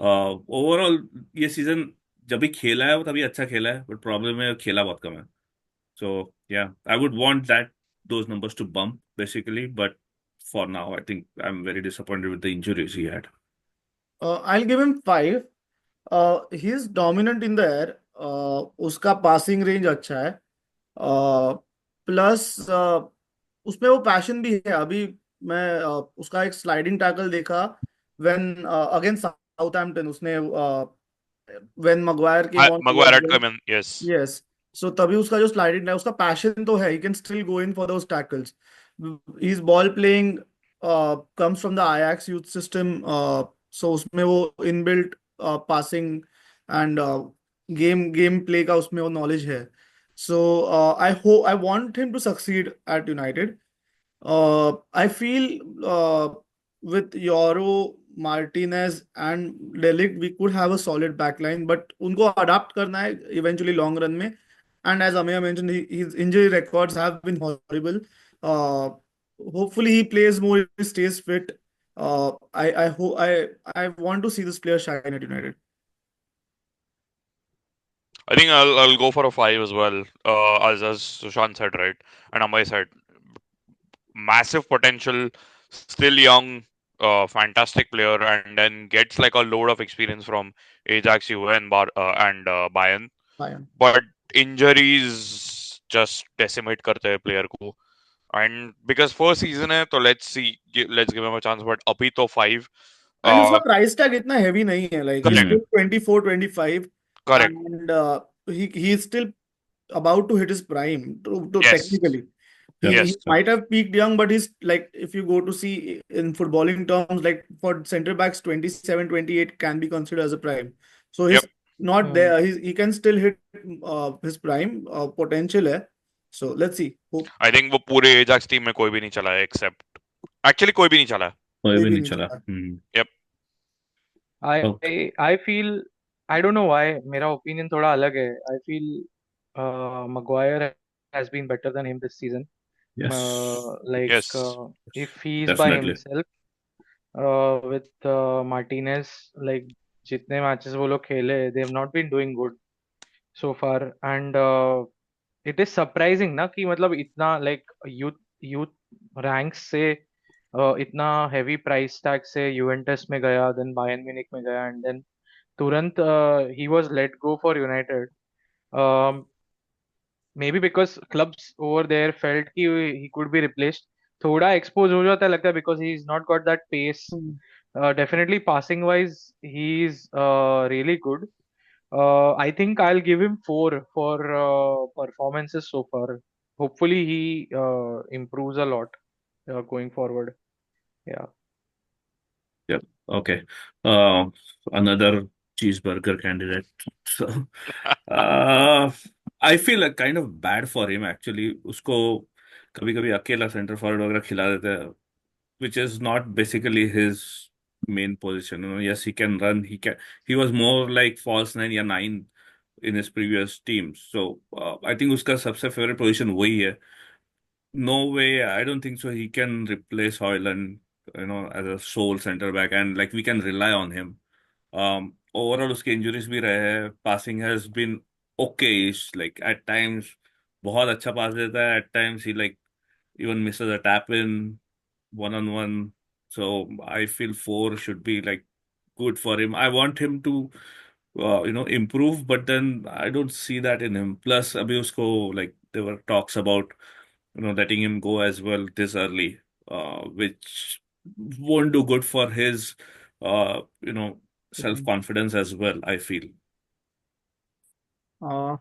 ओवरऑल ये सीजन जब भी खेला है वो तभी अच्छा खेला है, बट प्रॉब्लम है खेला बहुत कम है. So yeah, I would want those numbers to bump basically, but for now I think I'm very disappointed with the injuries he had. I'll give him 5. He is dominant in the air. उसका passing range अच्छा है. Plus उसमें वो passion भी है. अभी मैं उसका एक स्लाइडिंग टैकल देखा व्हेन अगेंस्ट साउथहैम्पटन. उसने when Maguire came on Maguire had come in, yes. Yes. So तभी उसका जो स्लाइडिंग है, उसका पैशन तो है. He can still go in for those tackles. His ball playing comes from the Ajax youth system. So उसमें वो inbuilt passing and game play का उसमें वो नॉलेज है. So I want him to succeed at United. I feel with Euro, Martinez and Delict, we could have a solid backline, but उनको adapt करना है eventually long run में. And as Ameya mentioned, his injury records have been horrible. Uh, Hopefully he plays more, he stays fit. I hope I want to see this player shine at United. I think I'll go for a 5 as well. As Sushant said, right, and Amay said, massive potential, still young, fantastic player, and then gets like a load of experience from Ajax, Juve, and Bayern. Bayern. But injuries just decimate करते हैं player को. And because first season है, तो let's give him a chance. But अभी तो 5. And उसका Uh, price tag इतना heavy नहीं है, like he's correct, Hmm. still 24, 25, correct. and he's still about to hit his prime to Yes, technically. He, Yep. he yes. might have peaked young, but he's like, if you go to see in footballing terms, like for center backs, 27, 28 can be considered as a prime. So Yep. he's not Hmm. there. He can still hit his prime potential है. So let's see. Hope I think वो पूरे Ajax team में कोई भी नहीं चला है except actually कोई भी नहीं चला है. कोई कोई भी भी नहीं नहीं चला. चला. Yep. Okay. I feel, I don't know why मेरा opinion थोड़ा अलग है. I feel Maguire has been better than him this season. Yes. Like Yes. if he's by Definitely. himself with Martinez, like जितने matches वो लोग खेले, they have not been doing good so far, and it is surprising ना कि मतलब इतना like youth ranks से इतना heavy price tag से Juventus में गया, then Bayern Munich में गया, and then तुरंत he was let go for United. Um, maybe because clubs over there felt कि he could be replaced. थोड़ा expose हो जाता है लगता है because he's not got that pace. Definitely passing wise, he's really good. I think I'll give him 4 for performances so far. Hopefully, he improves a lot going forward. Yeah. Yep. Okay. Another cheeseburger candidate. So, I feel like kind of bad for him actually. उसको कभी कभी अकेला centre forward वगैरह खिला देते हैं, which is not basically his main position. Yes, he can run. He was more like false nine या nine in his previous teams. So I think उसका सबसे favorite position वही है. No way, I don't think so. He can replace Hoyland, as a sole center back, and like we can rely on him. Overall, उसके injuries भी रहे हैं. Passing has been okay-ish. Like at times, बहुत अच्छा pass देता है. At times, he like even misses a tap in one-on-one. So I feel 4 should be like good for him. I want him to, improve, but then I don't see that in him. Plus, अभी उसको like there were talks about letting him go as well this early, which won't do good for his, self-confidence as well, I feel. Uh,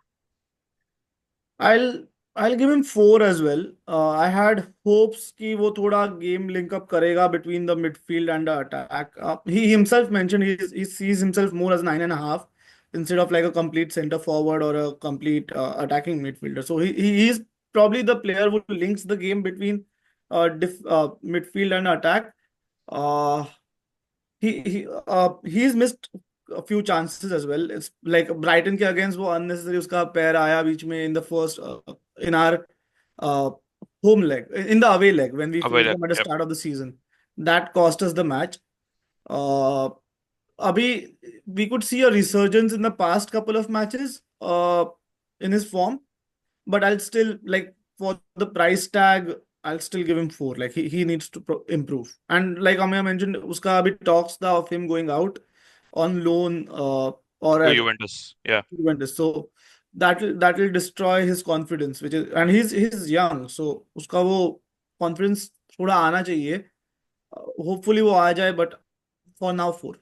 I'll I'll give him 4 as well. I had hopes कि वो थोड़ा game link up करेगा between the midfield and the attack. He himself mentioned he sees himself more as 9.5 instead of like a complete center forward or a complete attacking midfielder. So he is probably the player who links the game between midfield and attack. Uh, he's missed a few chances as well. It's like Brighton के against वो unnecessary उसका पैर आया बीच में in the first in our uh, home leg, in the away leg when we Away faced leg. them at the Yep. start of the season. That cost us the match. Uh, Abhi, we could see a resurgence in the past couple of matches in his form, but I'll still like for the price tag, I'll still give him 4. Like he needs to improve. And like Amaya mentioned, uska abhi talks the of him going out on loan or To at Juventus. Yeah. Juventus. So that will destroy his confidence, which is, and he's young, so uska wo confidence थोड़ा आना चाहिए. Hopefully वो आ जाए, but for now 4.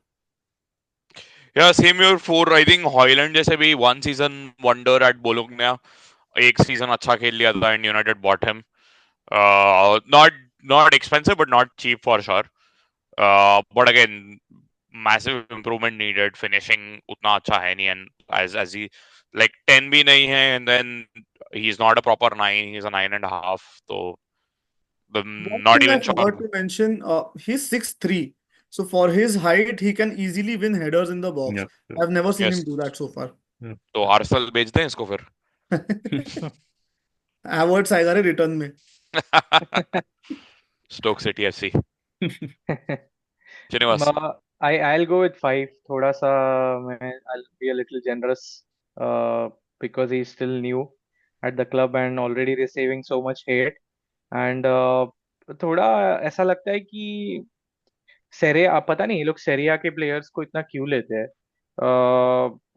Yeah, same here 4. I think Hoyland जैसे भी one season wonder at Bologna. एक season अच्छा खेल लिया था and United bought him. Not expensive but not cheap for sure. But again, massive improvement needed. Finishing उतना अच्छा है नहीं, and as he like 10 भी नहीं है, and then he's not a proper 9. He's a 9.5. So One not thing I even forgot sure. to mention, he's 6'3", so for his height, he can easily win headers in the box. Yeah. I've never seen him Yes. do that so far. Yeah. तो Arsenal बेच दें इसको फिर. Havertz आएगा रे return में. Stoke City FC. Srinivas. I'll go with 5. थोड़ा सा मैं I'll be a little generous. uh, because he's still new at the club and already receiving so much hate. And थोड़ा ऐसा लगता है कि सेरिया, पता नहीं ये लोग सेरिया के प्लेयर्स को इतना क्यों लेते हैं.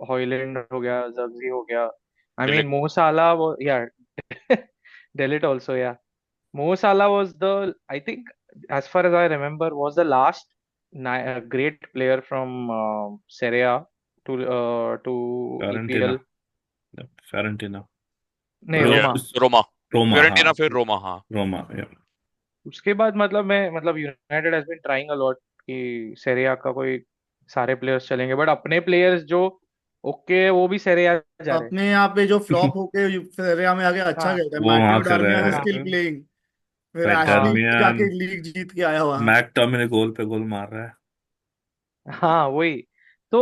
हॉयलैंड हो गया, जर्जी हो गया. I mean Delict. मो साला वो या डेलिट ऑल्सो या. Mo Salah was I think, as far as I remember, was the last great player from Serie A to EPL. Fiorentina. Yeah, Fiorentina. नहीं, रो, Yeah, रोमा. Roma. रोमा, हाँ, Fiorentina फिर Roma, हाँ. Roma, yeah. उसके बाद मतलब United has been trying a lot कि Serie A का कोई सारे प्लेयर्स चलेंगे, बट अपने प्लेयर्स जो ओके वो भी सेरिया जा रहे. अपने यहाँ पे जो फ्लॉप होके सेरिया में आगे अच्छा हाँ खेलता है, वो वहां मैटेओ कर डार्मियन इज रहा हाँ स्टिल है। प्लेइंग। फिर एशली हाँ मैकटर्मियन, जाके लीग जीत के आया वहां। मैकटर्मिनन गोल पे गोल मार रहा है। हाँ वही. तो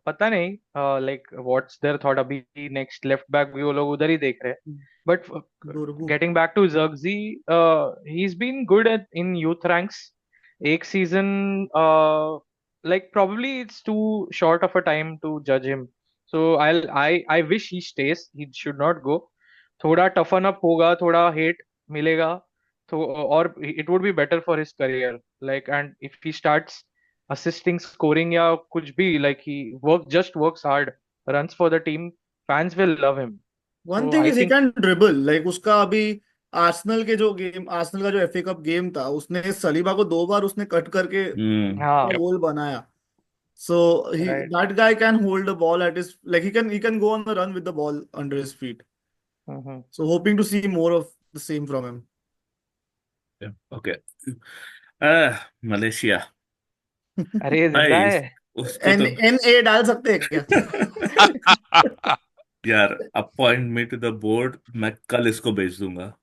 पता नहीं लाइक व्हाट्स देयर थॉट. अभी नेक्स्ट लेफ्ट बैक भी वो लोग उधर ही देख रहे हैं. But Dorgu. Getting back to Zirkzee, he is been good in youth ranks. एक season, like probably it's too short of a time to judge him. So I wish he stays. He should not go. थोड़ा टफन up होगा, थोड़ा hate मिलेगा तो, और it would be better for his career. Like, and if he starts assisting, scoring या कुछ भी, like he works hard, runs for the team, fans will love him. One So thing I is he think, can dribble, like उसका अभी Arsenal का जो FA cup game था, उसने Saliba को 2 बार उसने कट करके हाँ, Yep. गोल बनाया। So he right. That guy can hold the ball at his, like he can go on the run with the ball under his feet. Hmm. So hoping to see more of the same from him. Okay. Malaysia अरे जिंदा भाई, है. उसको N तो N A डाल सकते हैं क्या? यार, appoint me to the board, मैं कल इसको भेज दूंगा,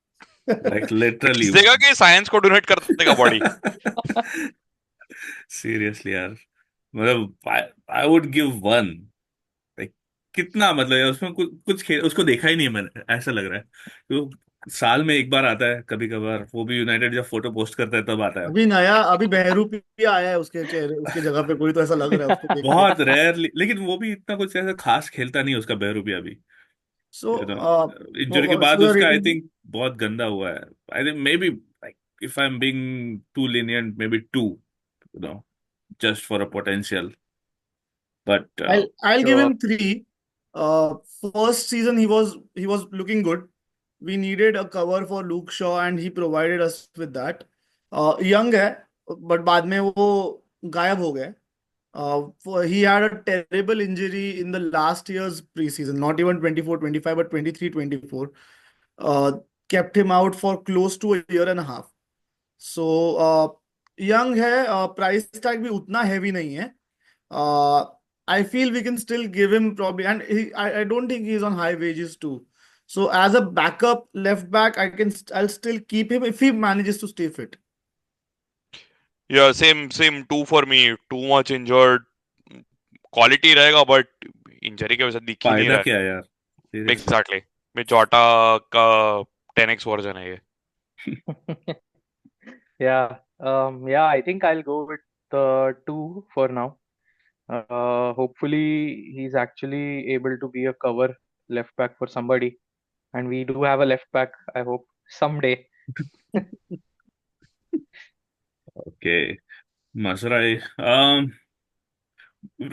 लाइक लिटरली। भेज देगा कि साइंस को डोनेट कर देगा बॉडी. सीरियसली यार, मतलब I would give one. Like कितना मतलब यार, उसमें कुछ कुछ खेल उसको देखा ही नहीं है मैंने, ऐसा लग रहा है। तो साल में एक बार आता है कभी कभार, वो भी यूनाइटेड जब फोटो पोस्ट करता है तब आता है। अभी बहरूपी भी आया है उसके चेहरे, उसके जगह पे कोई, तो ऐसा लग रहा है उसको देख के। बहुत रेयरली, लेकिन वो भी इतना कुछ ऐसा खास खेलता नहीं है उसका बहरूपिया भी। सो यू नो, इंजरी के बाद सो योर उसका आई रेटिंग? थिंक बहुत गंदा हुआ है। I think maybe, like if I am being too lenient, maybe two, you know, just for a potential, but I'll give Sure. him 3. First season he was looking good. We needed a cover for Luke Shaw and he provided us with that. Young है, but बाद में वो गायब हो गए. He had a terrible injury in the last year's preseason, not even 24-25, but 23-24. Uh, Kept him out for close to a year and a half. So young है, price tag भी उतना heavy नहीं है. uh, I feel we can still give him probably, and I don't think he's on high wages too. So as a backup left back, I'll still keep him if he manages to stay fit. Yeah, same two for me. Too much injured. Quality रहेगा but injury की वजह से दिख ही नहीं फायदा रहा क्या है यार, है. सीरियसली। एग्जैक्टली. में जोटा का 10x वर्जन है ये. Yeah. Yeah, I think I'll go with the two for now. Hopefully he's actually able to be a cover left back for somebody. And we do have a left back, I hope, someday. Okay, Mazraoui,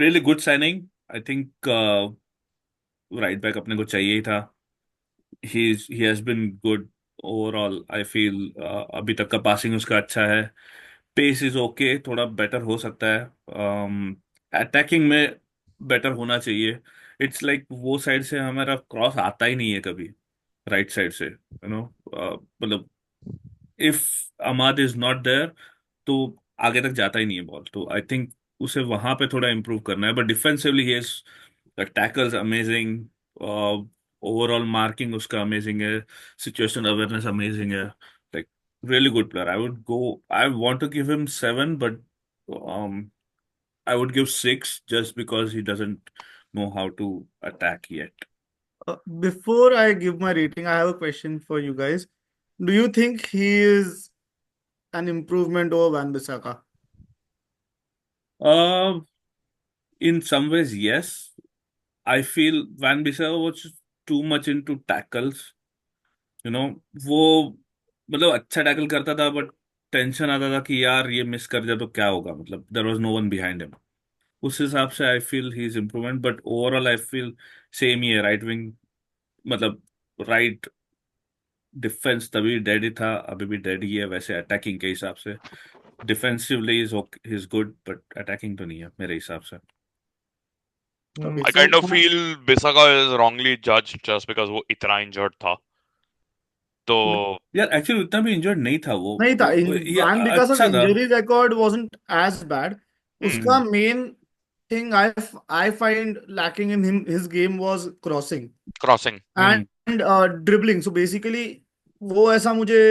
really good signing. I think right back अपने को चाहिए ही था। He has been good overall, I feel. अभी तक का passing उसका अच्छा है, पेस इज ओके, थोड़ा बेटर हो सकता है, अटैकिंग में बेटर होना चाहिए। इट्स लाइक वो साइड से हमारा क्रॉस आता ही नहीं है कभी, राइट साइड से, यू नो, मतलब इफ अमाद इज नॉट देयर तो आगे तक जाता ही नहीं है बॉल। तो आई थिंक उसे वहां पे थोड़ा इम्प्रूव करना है, but defensively he is, tackles amazing, overall marking उसका अमेजिंग है, सिचुएशन अवेयरनेस अमेजिंग है, like really good player. I want to give him 7, but um, I would give 6 just because he doesn't know how to attack yet. Before I give my rating, I have a question for you guys. Do you think he is an improvement over Van Bissaka? Um, in some ways, yes. I feel Van Bissaka was too much into tackles. You know, वो मतलब अच्छा tackle करता था, but tension आता था कि यार ये मिस कर जाए तो क्या होगा, मतलब there was no one behind him. उस हिसाब से I feel he is improvement, but overall I feel same ही है। राइट विंग, मतलब राइट डिफेंस तभी डेड ही था, अभी भी डेड ही है वैसे अटैकिंग के हिसाब से। Defensively is good, but attacking तो नहीं है मेरे हिसाब से। Okay, I so kind of feel Bissaka is wrongly judged just because वो इतना injured था। तो यार एक्चुअली उतना भी इंजर्ड नहीं था वो नहीं था। ये वैन बिकॉज़ अच्छा था। Injury record wasn't as bad. उसका hmm main thing I find lacking in his game was crossing crossing hmm and dribbling. So basically वो ऐसा मुझे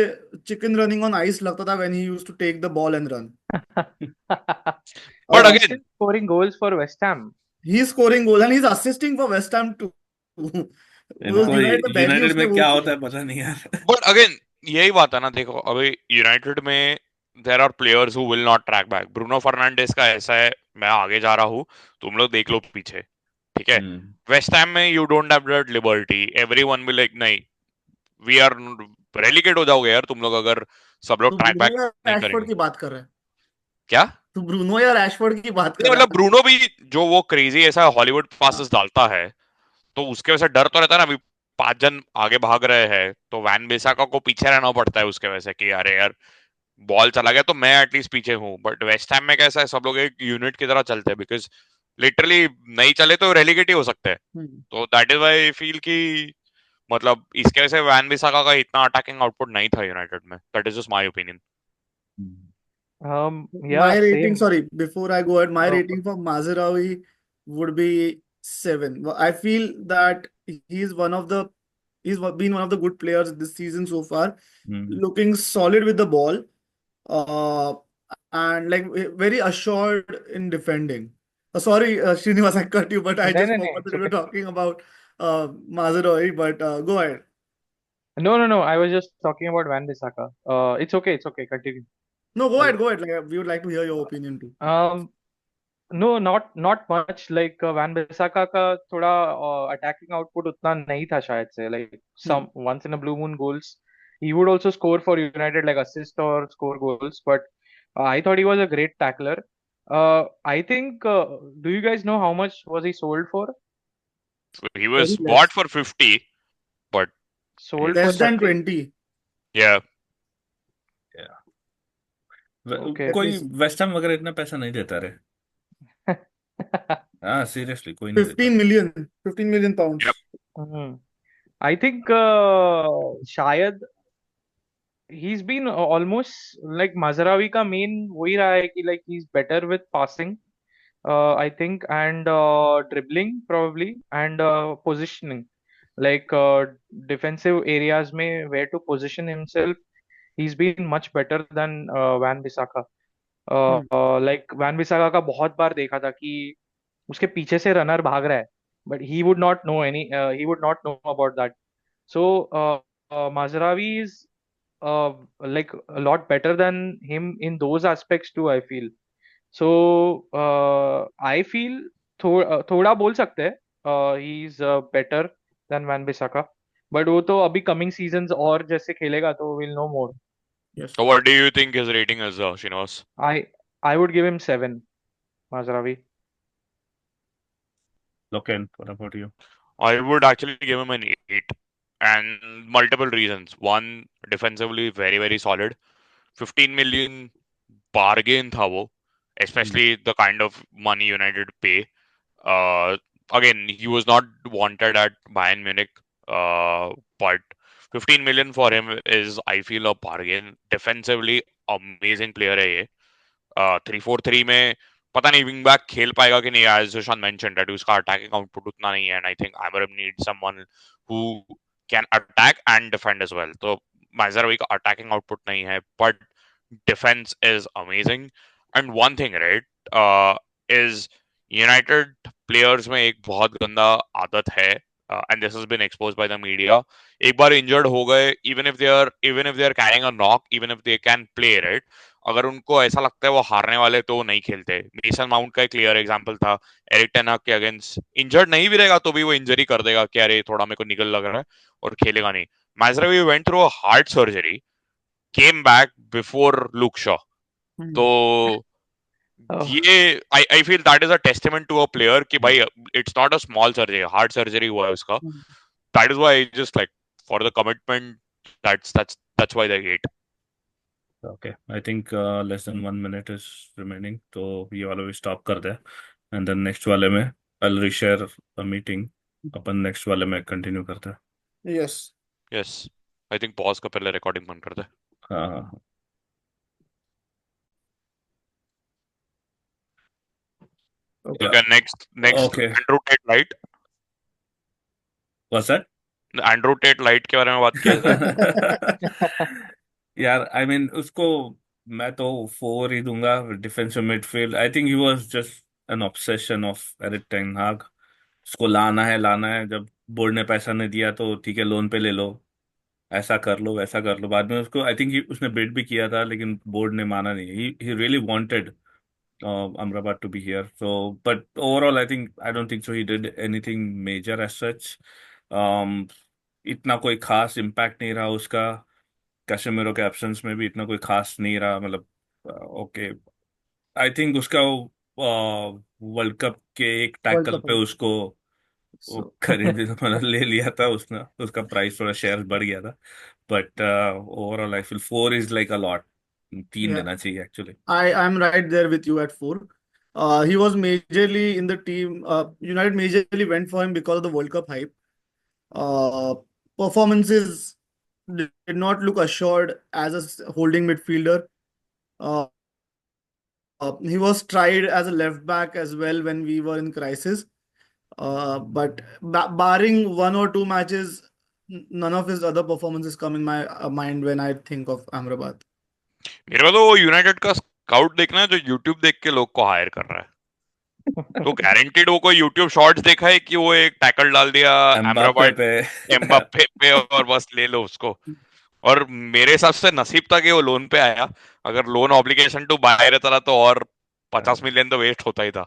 चिकन रनिंग ऑन आइस लगता था when he used to take the ball and run. But Uh, He's again still scoring goals for West Ham. he's scoring goal and he's assisting for West Ham too. वो इनको हाँ, United में बैठे United उसने में वो क्या होता किया. है पता नहीं यार। बट अगेन यही बात है ना, देखो अभी यूनाइटेड में there are players who will not track back. Bruno Fernandes का ऐसा है, मैं आगे जा रहा हूँ, तुम लोग देख लो पीछे, ठीक है। हम्म वेस्ट हैम में you don't have that liberty, everyone will like नहीं, वी आर रेलिगेट हो जाओगे यार तुम लोग अगर सब लोग तू ट्रैक ब्रूनो बैक या नहीं रैशफोर्ड करेंगे। की बात कर रहा है? क्या? तू ब्रूनो या रैशफोर्ड की बात नहीं कर मतलब रहा ब्रूनो भी जो वो क्रेजी ऐसा हॉलीवुड है? पासेस डालता है, तो उसके वजह से डर तो रहता है ना। अभी 5 जन आगे भाग रहे हैं तो वैन बेसाका को पीछे रहना पड़ता है उसके वजह से कि अरे यार बॉल चला गया तो मैं एटलीस्ट पीछे हूँ। बट वेस्ट हैम में कैसा है, सब लोग एक यूनिट की तरह चलते हैं, बिकॉज लिटरली नहीं चले तो रेलिगेट ही हो सकते हैं। हम्म. तो that is why I feel कि मतलब इसके वजह से वैन बिसाका का इतना अटैकिंग आउटपुट नहीं था यूनाइटेड में। That is just my opinion. yeah, My rating, same. sorry, before I go ahead, my Oh, rating for Mazraoui would be 7. Well, I feel that he's been one of the good players this season so far, hmm looking solid with the ball, uh, and like very assured in defending. Sorry, Srinivas, I cut you, but I no, just no, no, forgot that it's we were okay. talking about Mazraoui. But go ahead. No, no, no. I was just talking about Van Bissaka. It's okay. It's okay. Continue. No, go I'll, ahead. Go ahead. Like, we would like to hear your opinion too. um, no, not much. Like Van Bissaka का थोड़ा attacking output उतना नहीं था शायद से. Like Hmm. some once in a blue moon goals, he would also score for United like assist or score goals. But I thought he was a great tackler. I think. Do you guys know how much was he sold for? He Very was bought less. For 50, but Sold for Less than 30. 20. या Okay. Let me कोई see. West Ham वगैरह इतना पैसा नहीं देता रे। हाँ seriously कोई नहीं देता। 15 million. 15 million pounds. Hmm. I think शायद he's been almost like Mazraoui का main वही रहा है कि like he's better with passing I think and dribbling probably and positioning like defensive areas में where to position himself he's been much better than Van Bissaka Hmm. like Van Bissaka का बहुत बार देखा था कि उसके पीछे से रनर भाग रहा है but he would not know about that so Mazraoui is like a lot better than him in those aspects too I feel so I feel थोड़ा बोल सकते हैं he is better than Van Bissaka but वो तो अभी coming seasons और जैसे खेलेगा तो we'll know more Yes. So what do you think his rating is, Srinivas? I I would give him 7 Mazraoui Loken, what about you? I would actually give him an 8, and multiple reasons. One, defensively very very solid. 15 million bargain था वो, हम्म especially the kind of money United pay. Uh, Again, he was not wanted at Bayern Munich, but 15 million for him is, I feel, a bargain. Defensively, amazing player है ये. 3-4-3 में पता नहीं wing back खेल पाएगा कि नहीं, एज सुशांत मेंशन्ड दैट उसका अटैकिंग आउटपुट उतना नहीं है, and I think Amorim need someone who can attack and defend as well. तो माजरावी का अटैकिंग आउटपुट नहीं है, but defence is amazing. And one thing right is United players में एक बहुत गंदा आदत है and this has been exposed by the media. एक बार injured हो गए, even if they are carrying a knock, even if they can play, right? अगर उनको ऐसा लगता है वो हारने वाले तो वो नहीं खेलते. मेसन माउंट का एक क्लियर एग्जांपल था एरिक टेन हाग के अगेंस्ट. इंजर्ड नहीं भी रहेगा तो भी वो इंजरी कर देगा कि अरे थोड़ा मेरे को निकल लग रहा है, और खेलेगा नहीं. Mazraoui went through a heart surgery, came back before Luke Shaw. तो Oh, ये I feel that is a testament to a player कि भाई it's not a small surgery, heart surgery हुआ है उसका. That is why just like for the commitment, that's why they hate. Okay, I think less than 1 minute is remaining, तो ये वाला भी stop कर दे, एंड देन नेक्स्ट वाले में I'll reshare a meeting, upon next वाले में कंटिन्यू करते हैं. Yes. Yes, I think pause का पहले रिकॉर्डिंग बंद कर दे. हाँ हाँ हाँ. Okay. Okay, next Okay. Andrew Tate Light. What's that? Andrew Tate Light के बारे में बात किया जाए. यार आई मीन उसको मैं तो 4 ही दूंगा. Defensive midfield, I think he was just an obsession of Eric ten हाग. उसको लाना है. जब बोर्ड ने पैसा नहीं दिया तो ठीक है, लोन पे ले लो, ऐसा कर लो वैसा कर लो. बाद में उसको आई थिंक उसने बिड भी किया था, लेकिन बोर्ड ने माना नहीं. He really wanted Amrabat to be here. So, but overall, I don't think so. He did anything major as such. Um, इतना कोई खास इम्पैक्ट नहीं रहा उसका. कैसेमिरो के एब्सेंस में भी इतना कोई खास नहीं रहा. मतलब ओके, आई थिंक उसका वर्ल्ड कप के एक World टैकल Cup. पे उसको वो So खरीद मतलब ले लिया था उसने. उसका प्राइस थोड़ा शेयर बढ़ गया था. But overall I feel 4 is like a lot. 3 yeah, देना चाहिए actually. I'm right there with you at 4. He was majorly in the team. United majorly went for him because of the World Cup hype. Performances did not look assured as a holding midfielder. Uh, he was tried as a left back as well when we were in crisis. But barring one or two matches, none of his other performances come in my mind when I think of Amrabat. मेरे को तो वो United का scout देखना है जो YouTube देख के लोग को हायर कर रहा है. तो गारंटीड वो कोई यूट्यूब शॉर्ट्स देखा है कि वो एक टैकल डाल दिया एम्बाप्पे एम्राबाट पे. एम्बाप्पे पे और बस ले लो उसको. और मेरे हिसाब से नसीब था कि वो लोन पे आया. अगर लोन ऑब्लिगेशन टू बाय रहता रहा तो और 50 मिलियन तो वेस्ट होता ही था.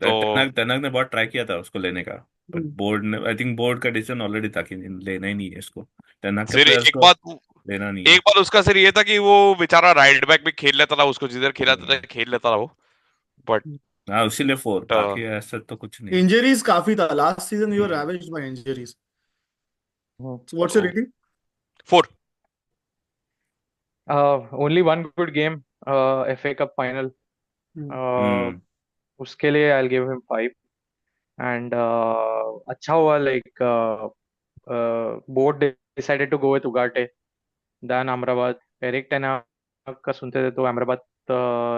तो तनक ने बहुत ट्राई किया था उसको लेने का, बट बोर्ड ने आई थिंक बोर्ड का डिसीजन ऑलरेडी था कि लेना ही नहीं है इसको. तनक के सिर्फ प्लेयर्स एक को बात लेना नहीं है. एक बात उसका सिर्फ ये था कि वो बेचारा राइट बैक भी खेल लेता था, उसको जिधर खिलाता था खेल लेता था वो. बट हाँ, उसीलिए 4. बाकी ऐसा तो कुछ नहीं. Injuries काफी था. Last season we were ravaged by injuries. So what's your rating? 4. only one good game, FA Cup final. हम्म. उसके लिए I'll give him 5. And अच्छा हुआ, like board decided to go with Ugarte than Amrabat. Eric Ten Hag का सुनते थे तो Amrabat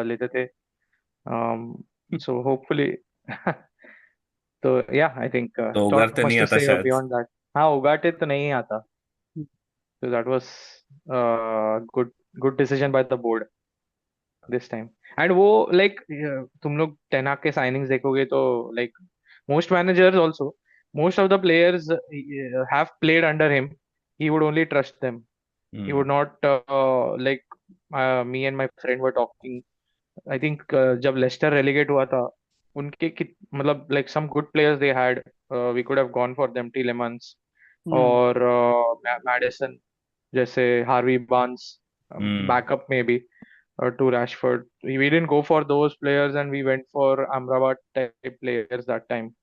लेते थे. So hopefully तो yeah, I think तो not उगारते much नहीं to आता say शायद. beyond that. हाँ, Ugarte तो नहीं आता. So that was good decision by the board this time. And वो like तुम लोग टेन हाग के signings देखोगे तो like most managers also, most of the players have played under him. He would only trust them. He would not like me and my friend were talking. I think जब Lester relegate हुआ था उनके मतलब like some good players they had. We could have gone for them. Tielemans और Madison जैसे Harvey Barnes हम्म. Backup में भी, to Rashford. We didn't go for those players and we went for Amrabat type players that time,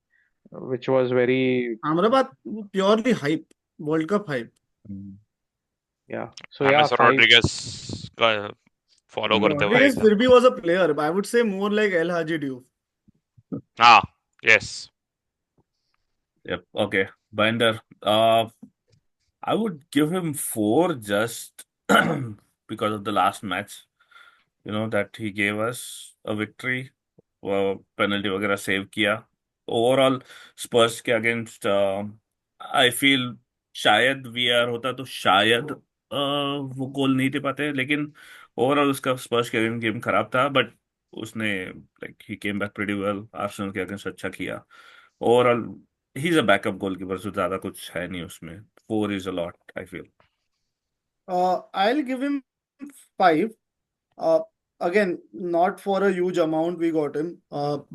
which was very, Amrabat purely hype, World Cup hype. yeah. So yeah, emission 5. Rodrigues का follow करते हुए Rodriguez फिर भी was a player. I would say more like El Hadji Diouf. हाँ. Yes. Yep. Okay. Binder. I would give him 4 just because of the last match. That he gave us a victory. Penalty वगैरह save किया. Overall स्पर्स के against I feel शायद VR होता तो शायद वो गोल नहीं दे पाते. लेकिन ओवरऑल उसका स्पर्स के अगेंस्ट गेम खराब था, बट उसने like he came back pretty well. Arsenal के अगेंस्ट अच्छा किया overall. he's a backup goalkeeper, so ज्यादा कुछ है नहीं उसमें. 4 is a lot, I feel. I'll give him 5. Uh, Again, not for a huge amount we got him.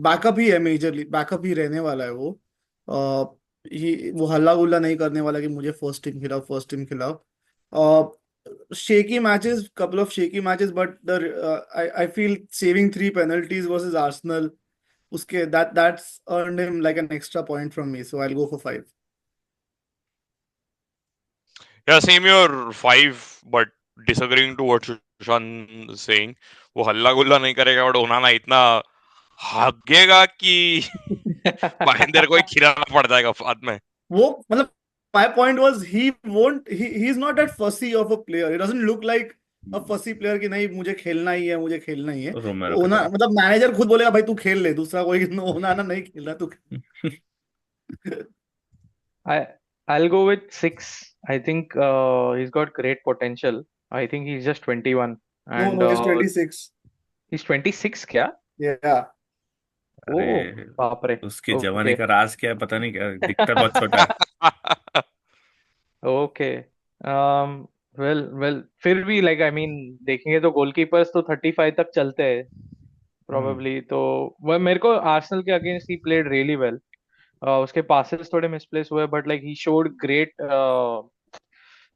Backup ही है majorly. Backup ही रहने वाला है वो. Uh, वो हल्ला गुल्ला नहीं करने वाला कि मुझे फर्स्ट टीम खिलाओ. Shaky matches, couple of shaky matches, but I feel saving 3 penalties versus Arsenal, that's earned him like an extra point from me. So I'll go for 5. Yeah, same here, 5, but disagreeing to what Sushan is saying. वो हल्ला गुल्ला नहीं करेगा, but ओनाना इतना भागेगा कि महेंद्र को ही खिलाना पड़ जाएगा बाद में. वो मतलब my point was he's not that fussy of a player. He doesn't look like a fussy player कि नहीं मुझे खेलना ही है, मुझे खेलना ही है. रोमेरो की ओना तरह. मतलब मैनेजर खुद बोलेगा भाई तू खेल ले, दूसरा कोई ओनाना नहीं खेल रहा तू. I'll go with 6. I think he's got great potential. I think he's just 21 and No, he's 26. he's 26 क्या? Yeah. Oh, अरे बाप रे. उसकी जवानी Okay. का राज क्या है पता नहीं, क्या दिखता बहुत छोटा है. Okay. Well, फिर भी like I mean देखेंगे तो गोलकीपर्स तो 35 तक चलते हैं probably. तो वह मेरे को आर्सेनल के अगेंस्ट ही played really well. उसके passes थोड़े misplaced हुए but like he showed great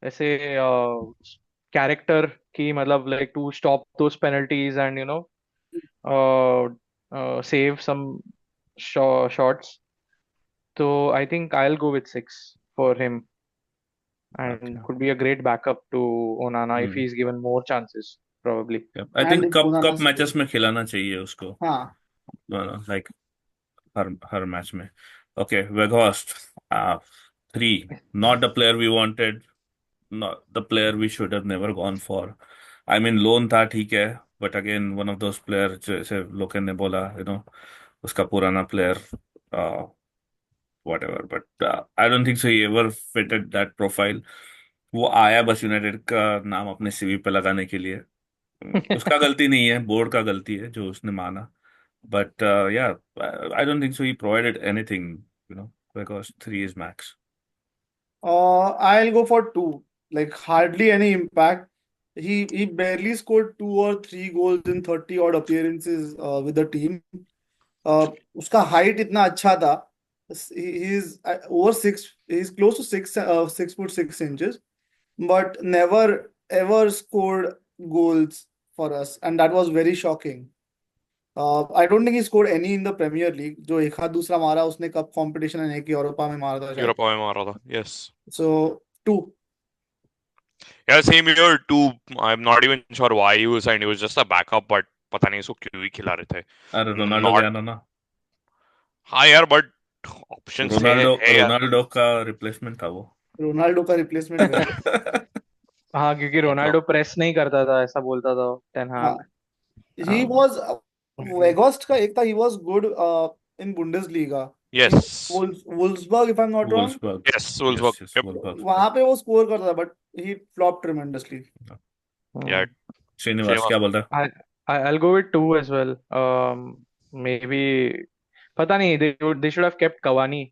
ऐसे character की मतलब like to stop those penalties and you know save some shots. So I think I'll go with 6 for him. And अच्छा. could be a great backup to Onana if he's given more chances, probably. I And think if cup Onana matches में खिलाना चाहिए उसको, हाँ. Like हर मैच में. Okay, Weghorst 3, not the player we wanted, not the player we should have never gone for. I mean, loan था ठीक है, but again one of those players जैसे लोकेन ने बोला, उसका पुराना player, uh, whatever. But I don't think so he ever fitted that profile. वो आया बस यूनाइटेड का नाम अपने सीवी पे लगाने के लिए. उसका गलती नहीं है, बोर्ड का गलती है जो उसने माना. But yeah, I don't think so he provided anything, because 3 is max. I'll go for 2. Like hardly any impact. He barely scored 2 or 3 goals in 30 odd appearances with the team. उसका height इतना अच्छा था. He's over 6. He's close to 6 foot 6 inches, but never ever scored goals for us, and that was very shocking. I don't think he scored any in the Premier League. जो एक हाथ दूसरा मारा उसने कप कंपटीशन है एक Europa में मारा था शायद. यूरोप में मार रहा था. Yes. So 2. Yeah, same here, 2. I'm not even sure why he was signed. He was just a backup, but पता नहीं इसको क्यों ही खिला रहे थे. अरे रोनाल्डो Not. गया ना. हाँ यार, but options है यार. रोनाल्डो का रिप्लेसमेंट था वो. रोनाल्डो का रिप्लेसमेंट गया. हाँ क्योंकि रोनाल्डो प्रेस नहीं करता था ऐसा बोलता था टेन हाँ. हाग. He was Weghorst का एक था. He was good in Bundesliga. Yes. Wolfsburg, if I'm not wrong. Wolfsburg. Yes, Wolfsburg. Yes, Yep. Wolfsburg. वहां पे वो स्कोर करता था, but he flopped tremendously. Yeah. Srinivas क्या बोलता है? I'll go with 2 as well. Maybe पता नहीं they should have kept Cavani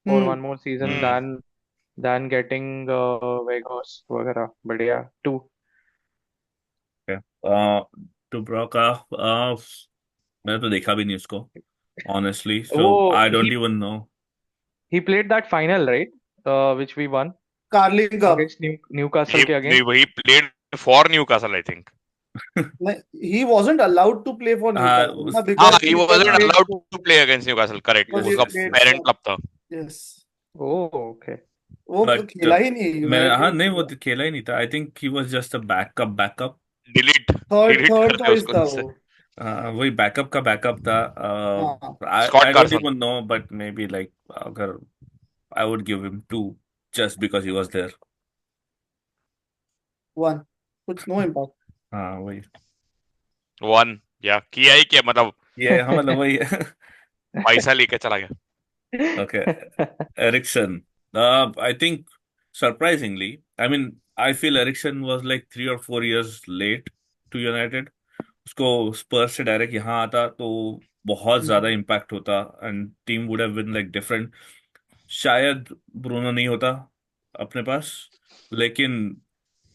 for one more season than getting Weghorst वगैरह. But yeah, 2. Dubravka, मैंने तो देखा भी नहीं उसको, honestly, so Oh, I don't even know. He played that final, right? Which we won Carling Cup. against Newcastle के against. He played for Newcastle, I think. He wasn't allowed to play for Newcastle. हाँ, because he wasn't allowed to play against Newcastle, correct. Because he उसका played parent for- club था. Yes. Oh, okay. वो But, खेला ही नहीं. मैं United हाँ में नहीं, वो खेला. खेला ही नहीं था. I think he was just a backup. Delete Third कर दे choice उसको था उससे. वो. वही बैकअप का बैकअप था. हाँ. Scott I don't Carson. even know, but maybe like अगर I would give him 2 just because he was there. 1. कुछ no impact. हाँ वही. 1. या किया ही क्या, मतलब ये हाँ मतलब वही. पैसा लेके चला गया. Okay, Ericsson. I think surprisingly, I mean, I feel Ericsson was like 3 or 4 years late to United. उसको स्पर्स से डायरेक्ट यहाँ आता तो बहुत ज्यादा इम्पैक्ट होता, and team would have been like different. शायद ब्रूनो नहीं होता अपने पास, लेकिन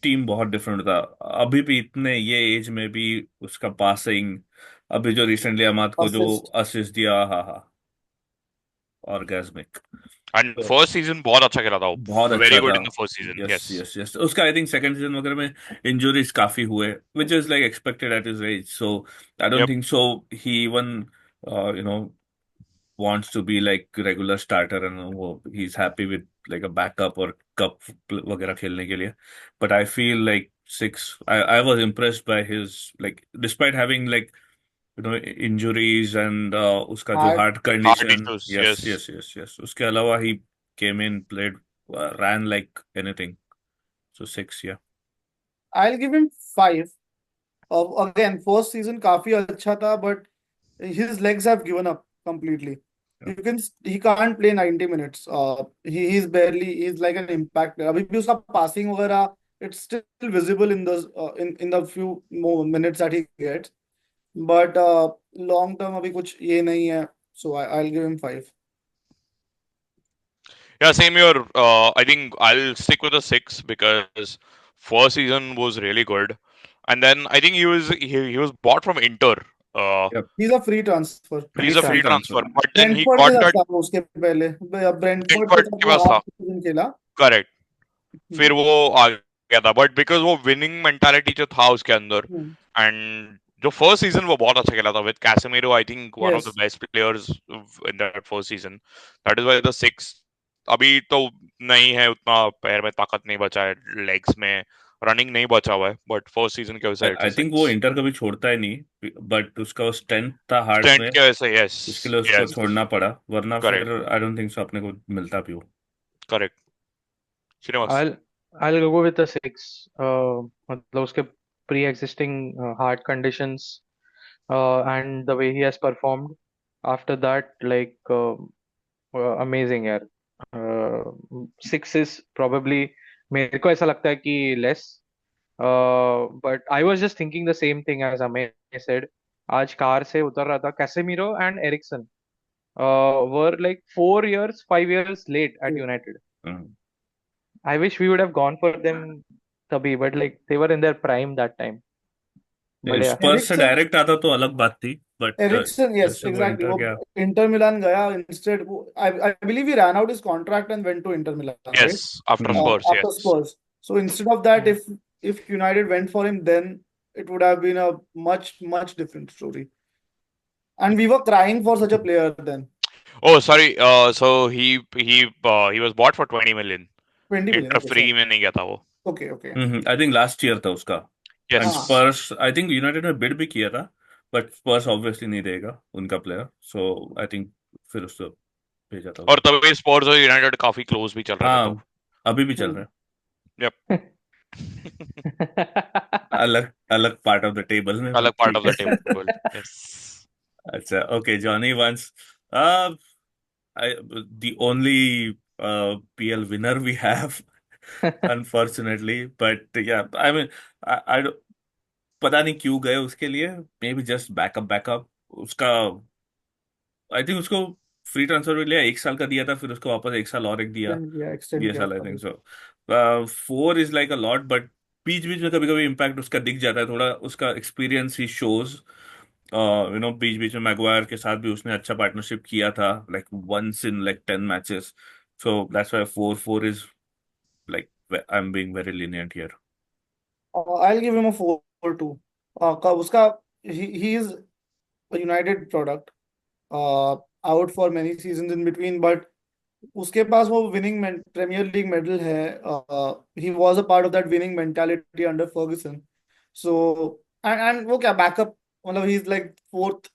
टीम बहुत डिफरेंट था। अभी भी इतने ये एज में भी उसका पासिंग, अभी जो रिसेंटली अमाद को जो असिस्ट। असिस्ट दिया, हाँ हाँ, ऑर्गेस्मिक। एंड फर्स्ट सीजन बहुत अच्छा खेला था वो, बहुत वेरी अच्छा था। Good in the first season, yes yes. Yes yes, उसका आई थिंक सेकंड सीजन वगैरह में इंजुरीज काफी हुए, which is like expected at his age, so I don't yup. Think so he even you know wants to be like regular starter, and वो he's happy with like a backup or cup वगैरह खेलने के लिए. But I feel like six, I was impressed by his, like despite having like injuries and उसका जो heart. heart heart condition, issues, yes yes. yes yes yes, उसके अलावा he came in, played, ran like anything, so six, yeah. I'll give him 5. Again, first season काफी अच्छा था, but his legs have given up completely. Yeah. He can't play 90 minutes. He's like an impact player. अभी भी उसका passing वगैरह, it's still visible in the few more minutes that he gets. But long term अभी कुछ ये नहीं है. So I'll give him 5. Yeah, same here. I think I'll stick with a 6 because first season was really good, and then I think he was bought from Inter. Uh, Yep. He's a free transfer. he's Free a free free transfer. transfer, but then he Brentford के got साथ that था वो उसके पहले. Brentford के Brentford साथ के वो पास हाफ था, सीजन खेला. करेक्ट। फिर वो आ गया था, बट बिकॉज वो विनिंग मेंटालिटी जो था उसके अंदर, Hmm. एंड जो फर्स्ट सीजन वो बहुत अच्छा खेला था with Casemiro, I think one of the Yes. Best players in that first season. That is why the 6। अभी तो नहीं है उतना, पैर में ताकत नहीं बचा है, लेग्स में रनिंग नहीं बचा हुआ है, बट फर्स्ट सीजन के वजह से इट्स आई अ थिंक वो 6। इंटर कभी छोड़ता ही नहीं, बट उसका वो स्ट्रेंथ था हार्ट स्ट्रेंथ में, की वजह से, यस। उसके लिए उसको यस, छोड़ना पड़ा, वरना करेक्ट। फिर आई डोंट थिंक सो अपने को मिलता भी हो. Correct. Srinivas. I'll I'll go with a 6. मतलब उसके pre-existing heart conditions and the way he has performed after that, like amazing यार. 6 is probably, मेरे को ऐसा लगता है कि less. But I was just thinking the same thing as Amey said. आज कार से उतर रहा था, Casemiro and Eriksen were like 4 years, 5 years late at United. Hmm. I wish we would have gone for them तभी, but like they were in their prime that time. But yeah, स्पर्स से Ericsson. Direct आता तो अलग बात थी, but Ericsson, yes, जैसे वो exactly. Inter वो गया. इंटर मिलान गया instead. I believe he ran out his contract and went to Inter Milan, yes, right? After hmm. Spurs, After yes. Spurs. So instead of that, yeah. if United went for him, then it would have been a much different story. And we were crying for such a player then. Oh, sorry. He was bought for 20 million. 20 million. Inter Okay, free sorry. में नहीं गया था वो। Okay. I think last year था उसका. And yes. हाँ. स्पर्स, I think United ने bid भी किया था, बट स्पर्स ऑब्वियसली नहीं देगा उनका प्लेयर, सो आई थिंक फिर उसको भेजा था और उधर. तभी स्पर्स और यूनाइटेड काफी क्लोज भी चल रहे थे तो। हाँ, अभी भी चल Hmm. रहा है. यप। अलग अलग पार्ट ऑफ द टेबल में, अलग बट पार्ट ऑफ ठीक द है. Table, yes. अच्छा, okay, Johnny Evans, uh, the only PL winner we have, unfortunately. But yeah, I mean, I don't, पता नहीं क्यों गए उसके लिए, मे बी जस्ट बैकअप उसका. आई थिंक उसको फ्री ट्रांसफर में लिया, 1 साल का दिया था, फिर उसको वापस 1 साल और एक दिया, Extend ये किया साल आई था. Think so. 4 is like a lot, but बीच बीच में कभी कभी इम्पैक्ट उसका दिख जाता है थोड़ा, उसका एक्सपीरियंस ही शोज. बीच बीच में मैगवायर के साथ भी उसने अच्छा पार्टनरशिप किया था, like once in like 10 matches. So that's why 4 is like, I am being very lenient here. I'll give him a 4 too. उसका he is a United product. Out for many seasons in between, but उसके पास वो winning premiere league medal है. He was a part of that winning mentality under Ferguson. So and वो क्या backup, मतलब he is like fourth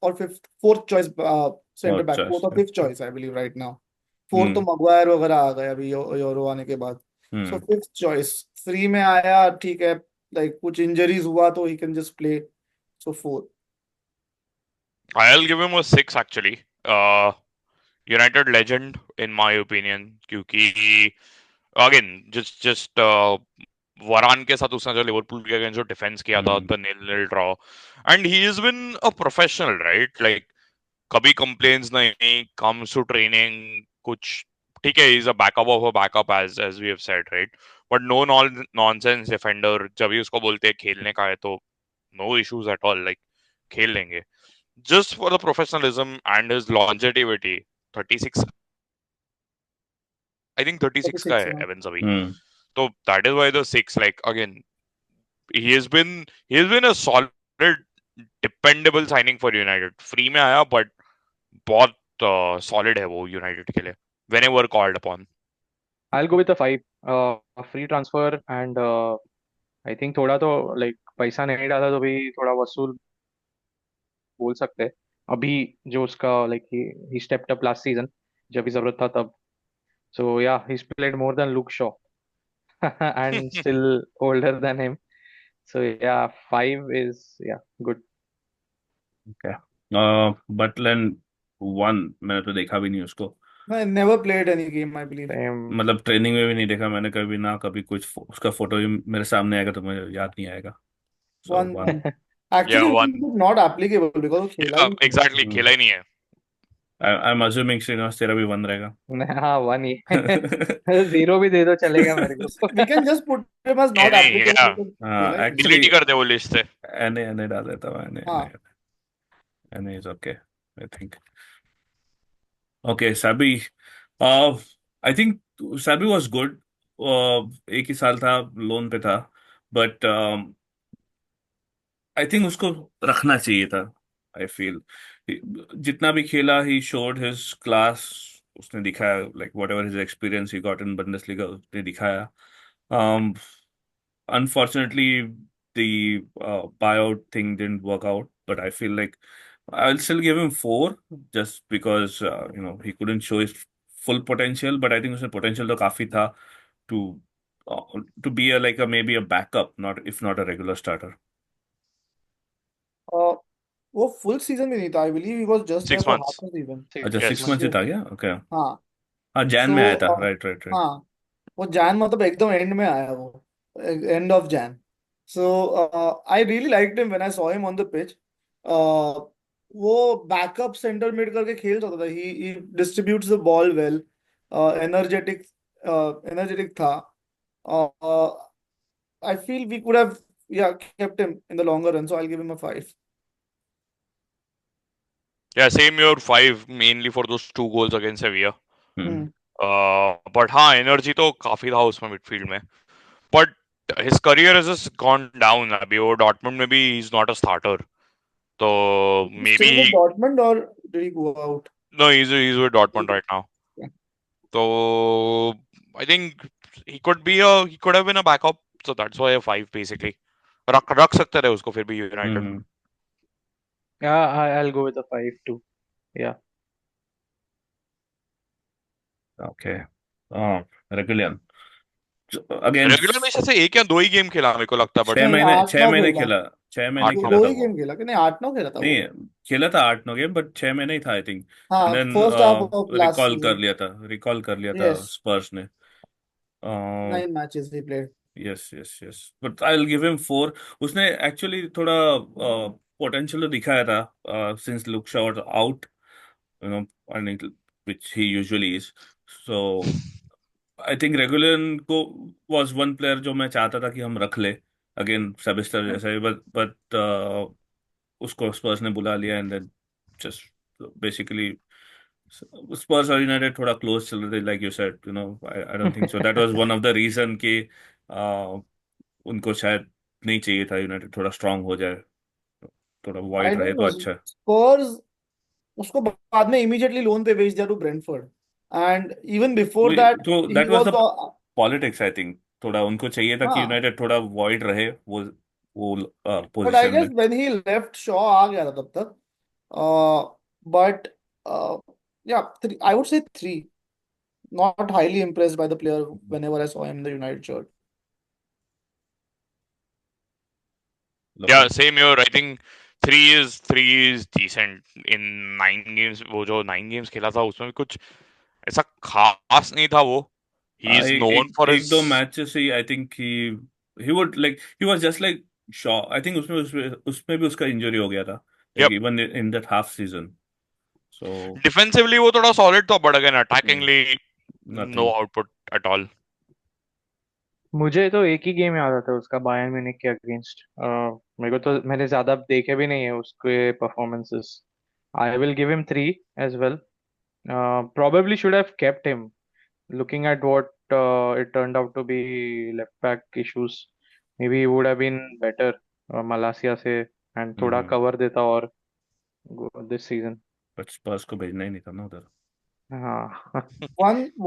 choice center बहुत back, fourth choice. or fifth choice I believe right now. Fourth तो हम्म. Maguire वगैरह आ गए अभी euro आने के बाद. सो हम्म. फिफ्थ चॉइस फ्री में आया, ठीक है. लाइक कुछ इंजरीज हुआ तो he can just play. So 4. I'll give him a 6 actually. United legend in my opinion, क्योंकि अगेन जस्ट वरान के साथ उसने जो लिवरपूल के अगेंस्ट जो डिफेंस किया था, हम्म. द नील draw, and he is been a professional, right? Like कभी कंप्लेन्स नहीं, कम्स टू ट्रेनिंग, कुछ ठीक है, he's a backup of a backup as we have said, right? But no nonsense defender, जब भी उसको बोलते हैं खेलने का है तो no issues at all, like खेल लेंगे. Just for the professionalism and his longevity, 36, I think 36 का 36, है हाँ. Evans अभी. हम्म So that is why the 6, like again, he has been a solid dependable signing for United. Free में आया but बहुत solid है वो United के लिए whenever called upon. I'll go with the 5. Free transfer and I think थोड़ा तो like पैसा नहीं डाला तो भी थोड़ा वसूल बोल सकते हैं. अभी जो उसका like he stepped up last season जब भी जरूरत था तब. So yeah, he's played more than Luke Shaw and still older than him. So yeah, 5 is yeah good. Okay Butland 1 मैंने तो देखा भी नहीं उसको, I never played any game, I believe. Same. मतलब ट्रेनिंग में भी नहीं देखा मैंने कभी ना, कभी कुछ उसका फोटो भी मेरे सामने आएगा तो मुझे याद नहीं आएगा. सो One. 1. Actually, Yeah, it one. is not applicable because वो खेला ही Yeah, नहीं. exactly. खेला ही नहीं है. आई एम अज्यूमिंग श्रीनिवास तेरा भी 1 रहेगा. हाँ 1 ही. 0 भी दे दो चलेगा मेरे को. We can just put him as not नहीं, applicable yeah. because हाँ खेला ही नहीं. एक्चुअली डिलीट ही कर दे वो लिस्ट से. एने डाल देता हूँ. एने हाँ. एने is okay I think. Okay Sabi, I think Sabi was good. एक ही साल था, लोन पे था, बट आई थिंक उसको रखना चाहिए था. आई फील जितना भी खेला ही शोड हिज क्लास. उसने दिखाया like whatever his experience he got in Bundesliga उसने दिखाया. Unfortunately, the buyout thing didn't work out, but I feel like I'll still give him 4 just because he couldn't show his full potential. But I think his potential तो काफी था to to be a like a maybe a backup, not if not a regular starter. Uh, वो full season भी नहीं था. I believe he was just there 6 for half months. a season. अच्छा Yes. 6 months ही So, था क्या? Okay. हाँ. हाँ Jain So, में आया था. Right right right. हाँ. वो जैन मतलब एकदम एंड में आया वो. End of Jan. So I really liked him when I saw him on the pitch. वो बैकअप सेंटर मिड करके खेल सकता था. He distributes the ball well. Energetic energetic था. Uh, I feel we could have kept him in the longer run. So I'll give him a 5. Yeah, same year 5 mainly for those 2 goals against Sevilla. Hmm. But हाँ energy तो काफी था उसमें midfield में. But his career has just gone down. अभी वो Dortmund में भी he's not a starter. तो He's still with maybe Dortmund or did he go out? no, he's with Dortmund right now. Yeah. So I think he could have been a backup. So that's why a 5 basically. रख सकते थे उसको फिर भी United. Hmm. Yeah, I'll go with the 5 too. Yeah. Okay. Reguilon again regular में से एक या 2 ही गेम खेला मेरे को लगता है. बट 6 नहीं, महीने 8-9 6 महीने खेला. खेला. 6 महीने 8-9 खेला दो था ही वो. गेम खेला कि नहीं 8-9 खेला था वो. नहीं खेला था 8-9 गेम, बट 6 महीने ही था आई थिंक. हाँ, and then first half of last season. Recall कर लिया था Yes, स्पर्स ने. 9 matches he played. Yes yes yes but I will give him 4. उसने एक्चुअली थोड़ा पोटेंशियल तो दिखाया था since look Shaw was out, you no, and which he usually is. So I think regular को वाज वन प्लेयर जो मैं चाहता था कि हम रख ले अगेन सेबेस्टर जैसा, बट उसको स्पर्स ने बुला लिया. And then just basically Spurs और यूनाइटेड थोड़ा क्लोज चल रहे थे like you said, I don't think so that was one of the reason कि उनको शायद नहीं चाहिए था यूनाइटेड थोड़ा स्ट्रांग हो जाए, थोड़ा I वाइड रहे don't तो know. अच्छा है. Spurs उसको बाद में immediately लोन पे भेज दिया to Brentford. And even before that, तो he that was was the politics I think. थोड़ा उनको चाहिए था कि हाँ. यूनाइटेड थोड़ा वाइड रहे वो But I पोजीशन guess में. when he left, Shaw आ गया था तब तक. But yeah, I would say 3. Not highly impressed by the player whenever I saw him in the United shirt. yeah, same year. I think 3 is decent in 9 games. वो जो 9 games खेला था उसमें भी कुछ ऐसा खास नहीं था वो. He is known for एक दो his मैचेस ही I think he would like he was just like Shaw. I think उसमें भी उसका इंजरी हो गया था yep. Even in that half season. So defensively वो थोड़ा सॉलिड था, but again attackingly no nothing. output at all. मुझे तो एक ही गेम याद आता है उसका, बायर्न म्यूनिख के अगेंस्ट। मेरे को तो, मैंने ज्यादा देखे भी नहीं है उसके performances. I will give him 3 as well. probably should have kept him, looking at what it turned out to be left back issues. Maybe he would have been better Malasia से, and थोड़ा cover देता और this season। But स्पर्स को भेजना ही नहीं था ना उधर. हाँ।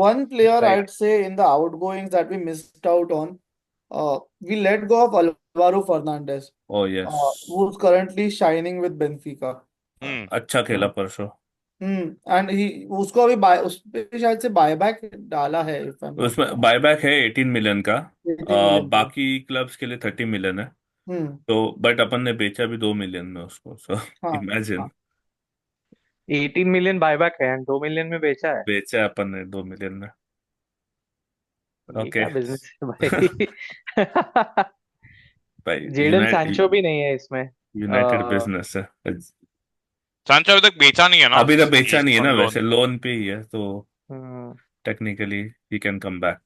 One player Right. I'd say in the outgoings that we missed out on, we let go of Alvaro Fernandez, Oh yes. who's currently shining with Benfica. अच्छा खेला परसों. And उसको अभी बाय उस पे शायद से बायबैक डाला है, if I'm not उसमें wrong, बायबैक है 18 मिलियन का. 18 million का। बाकी क्लब्स के लिए 30 मिलियन है. तो बट अपन ने बेचा भी 2 मिलियन में उसको. सो हाँ इमेजिन. 18 मिलियन बायबैक है एंड 2 मिलियन में बेचा है। बेचा है अपन ने 2 मिलियन में. ये ओके क्या बिजनेस है भाई। भाई जेडन सैंचो भी नहीं है इसमें। यूनाइटेड बिजनेस है. सांचो अभी तक बेचा नहीं है ना. अभी तक बेचा He's नहीं है on ना, loan. वैसे लोन पे ही है तो technically he can come back.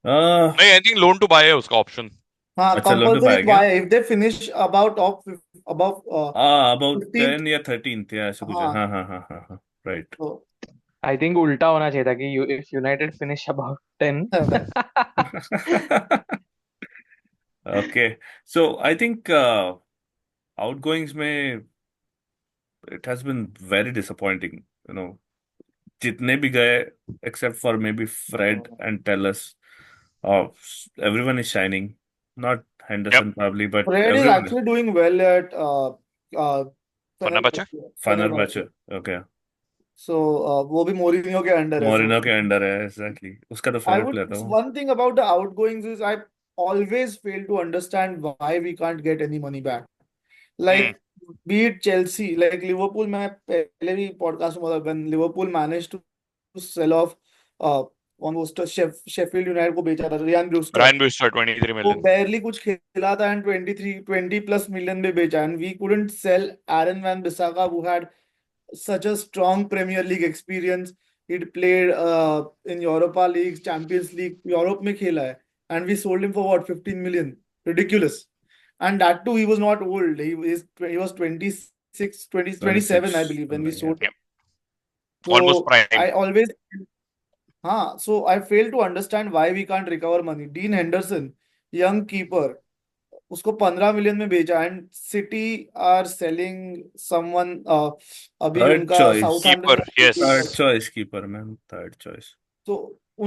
नहीं, I think loan to buy है उसका ऑप्शन. हाँ, अच्छा लोन तो compulsory पाया गया. buy if they finish about above about 15th। 10 या 13th या ऐसे कुछ है. हाँ, हाँ हाँ हाँ हाँ हाँ राइट. तो आई थिंक उल्टा होना चाहिए था कि if United finish about 10। Okay so I think outgoings में it has been very disappointing, you know, जितने भी गए except for maybe Fred and Telles, everyone is shining. Not Henderson probably, but Fred is everyone. actually doing well at Fenerbahce? Fenerbahce. Okay. So वो भी Mourinho के under है। Moreno के under है, exactly. उसका तो I फेवरेट would, प्लेयर था वो. one thing about the outgoings is I always fail to understand why we can't get any money back. Like be it Chelsea, like Liverpool, मैं पहले भी podcast में बोला, when Liverpool managed to sell off कौन वो Sheffield United को बेचा था, रियान ब्रूस्टर। Ryan Brewster 23 वो million. barely कुछ खेला था एंड 20 plus million में बेचा, and we couldn't sell Aaron Van Bissaka who had such a strong Premier League experience. He'd played in Europa League, Champions League, Europe में खेला है, and we sold him for what, 15 million? Ridiculous. And that too, he was not old. He was 26, 20, 27, I believe, when we sold. Yeah. So Almost prime. I always, so I fail to understand why we can't recover money. Dean Henderson, young keeper, उसको 15 million में बेचा, and City are selling someone अभी Third उनका choice. Southampton Keeper, yes. Third choice keeper, man. Third choice. तो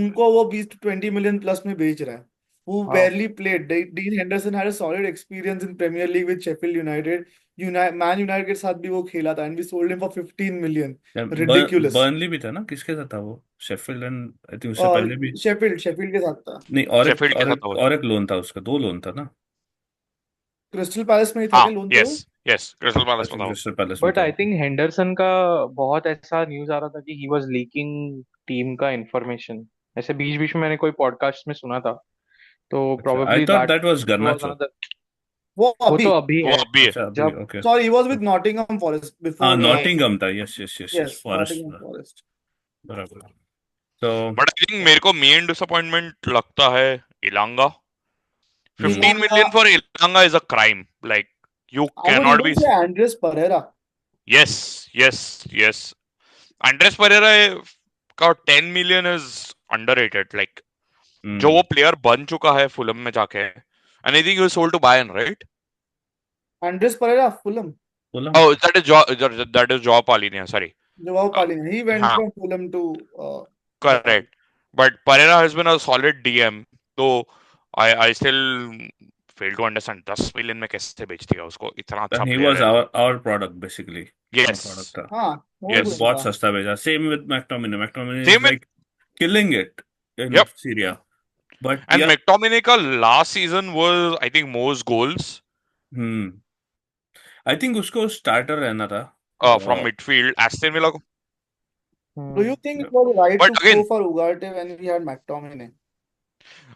उनको वो 20 to 20 million plus में बेच रहा है, who barely played. Dean Henderson had a solid experience in Premier League with Sheffield United. Man United के साथ भी वो खेला था, and we sold him for 15 million. Ridiculous. Burnley भी था ना, किसके साथ था वो? शेफील्ड एंड आई थिंक उससे पहले भी. शेफील्ड के साथ था। नहीं, और Sheffield के साथ था वो. और एक लोन था उसका, 2 लोन था ना. क्रिस्टल पैलेस में ही था हाँ, क्या लोन पे वो? yes, Crystal Palace में था वो. क्रिस्टल पैलेस में बट था. आई थिंक हेंडरसन का बहुत ऐसा न्यूज आ रहा था कि ही वाज लीकिंग टीम का इंफॉर्मेशन, ऐसे बीच बीच में मैंने कोई पॉडकास्ट में सुना था। तो I probably thought that was was गर्नाचो. Another. वो वो अभी, तो अभी वो है अब भी है. अच्छा अभी, जब okay. sorry, he was with Nottingham Forest हाँ before. नॉटिंघम था. Yes yes yes Yes, yes forest. Nottingham Forest. बराबर. तो But I think मेरे को मेन डिसअपॉइंटमेंट लगता है इलांगा. 15 Ilanga, million for Ilanga is a crime. Like, you I would cannot even be. say Andres Pereira. Yes. Andres Pereira का 10 million is underrated. Like, जो वो player बन चुका है फुलम में जाके, and I think he was sold to Bayern, right? Andres Pereira, Fulham. Oh, that is Joao Palhinha, sorry. Joao Palhinha. He went हाँ. from Fulham to Correct. But Pereira has been a solid DM. So I still fail to understand 10 million में कैसे बेच दिया उसको, इतना अच्छा he player was है. our product basically. Yes. Our product था. हाँ, वो Yes. good बहुत था। सस्ता भेजा. Same with McTominay. McTominay Same is with- like killing it in Yep. Syria. But And yeah, McTominay का last season was, I think, most goals I think उसको starter रहना था. from midfield. Aston Villa को. Do you think it was right But to again- go for Ugarte when we had McTominay?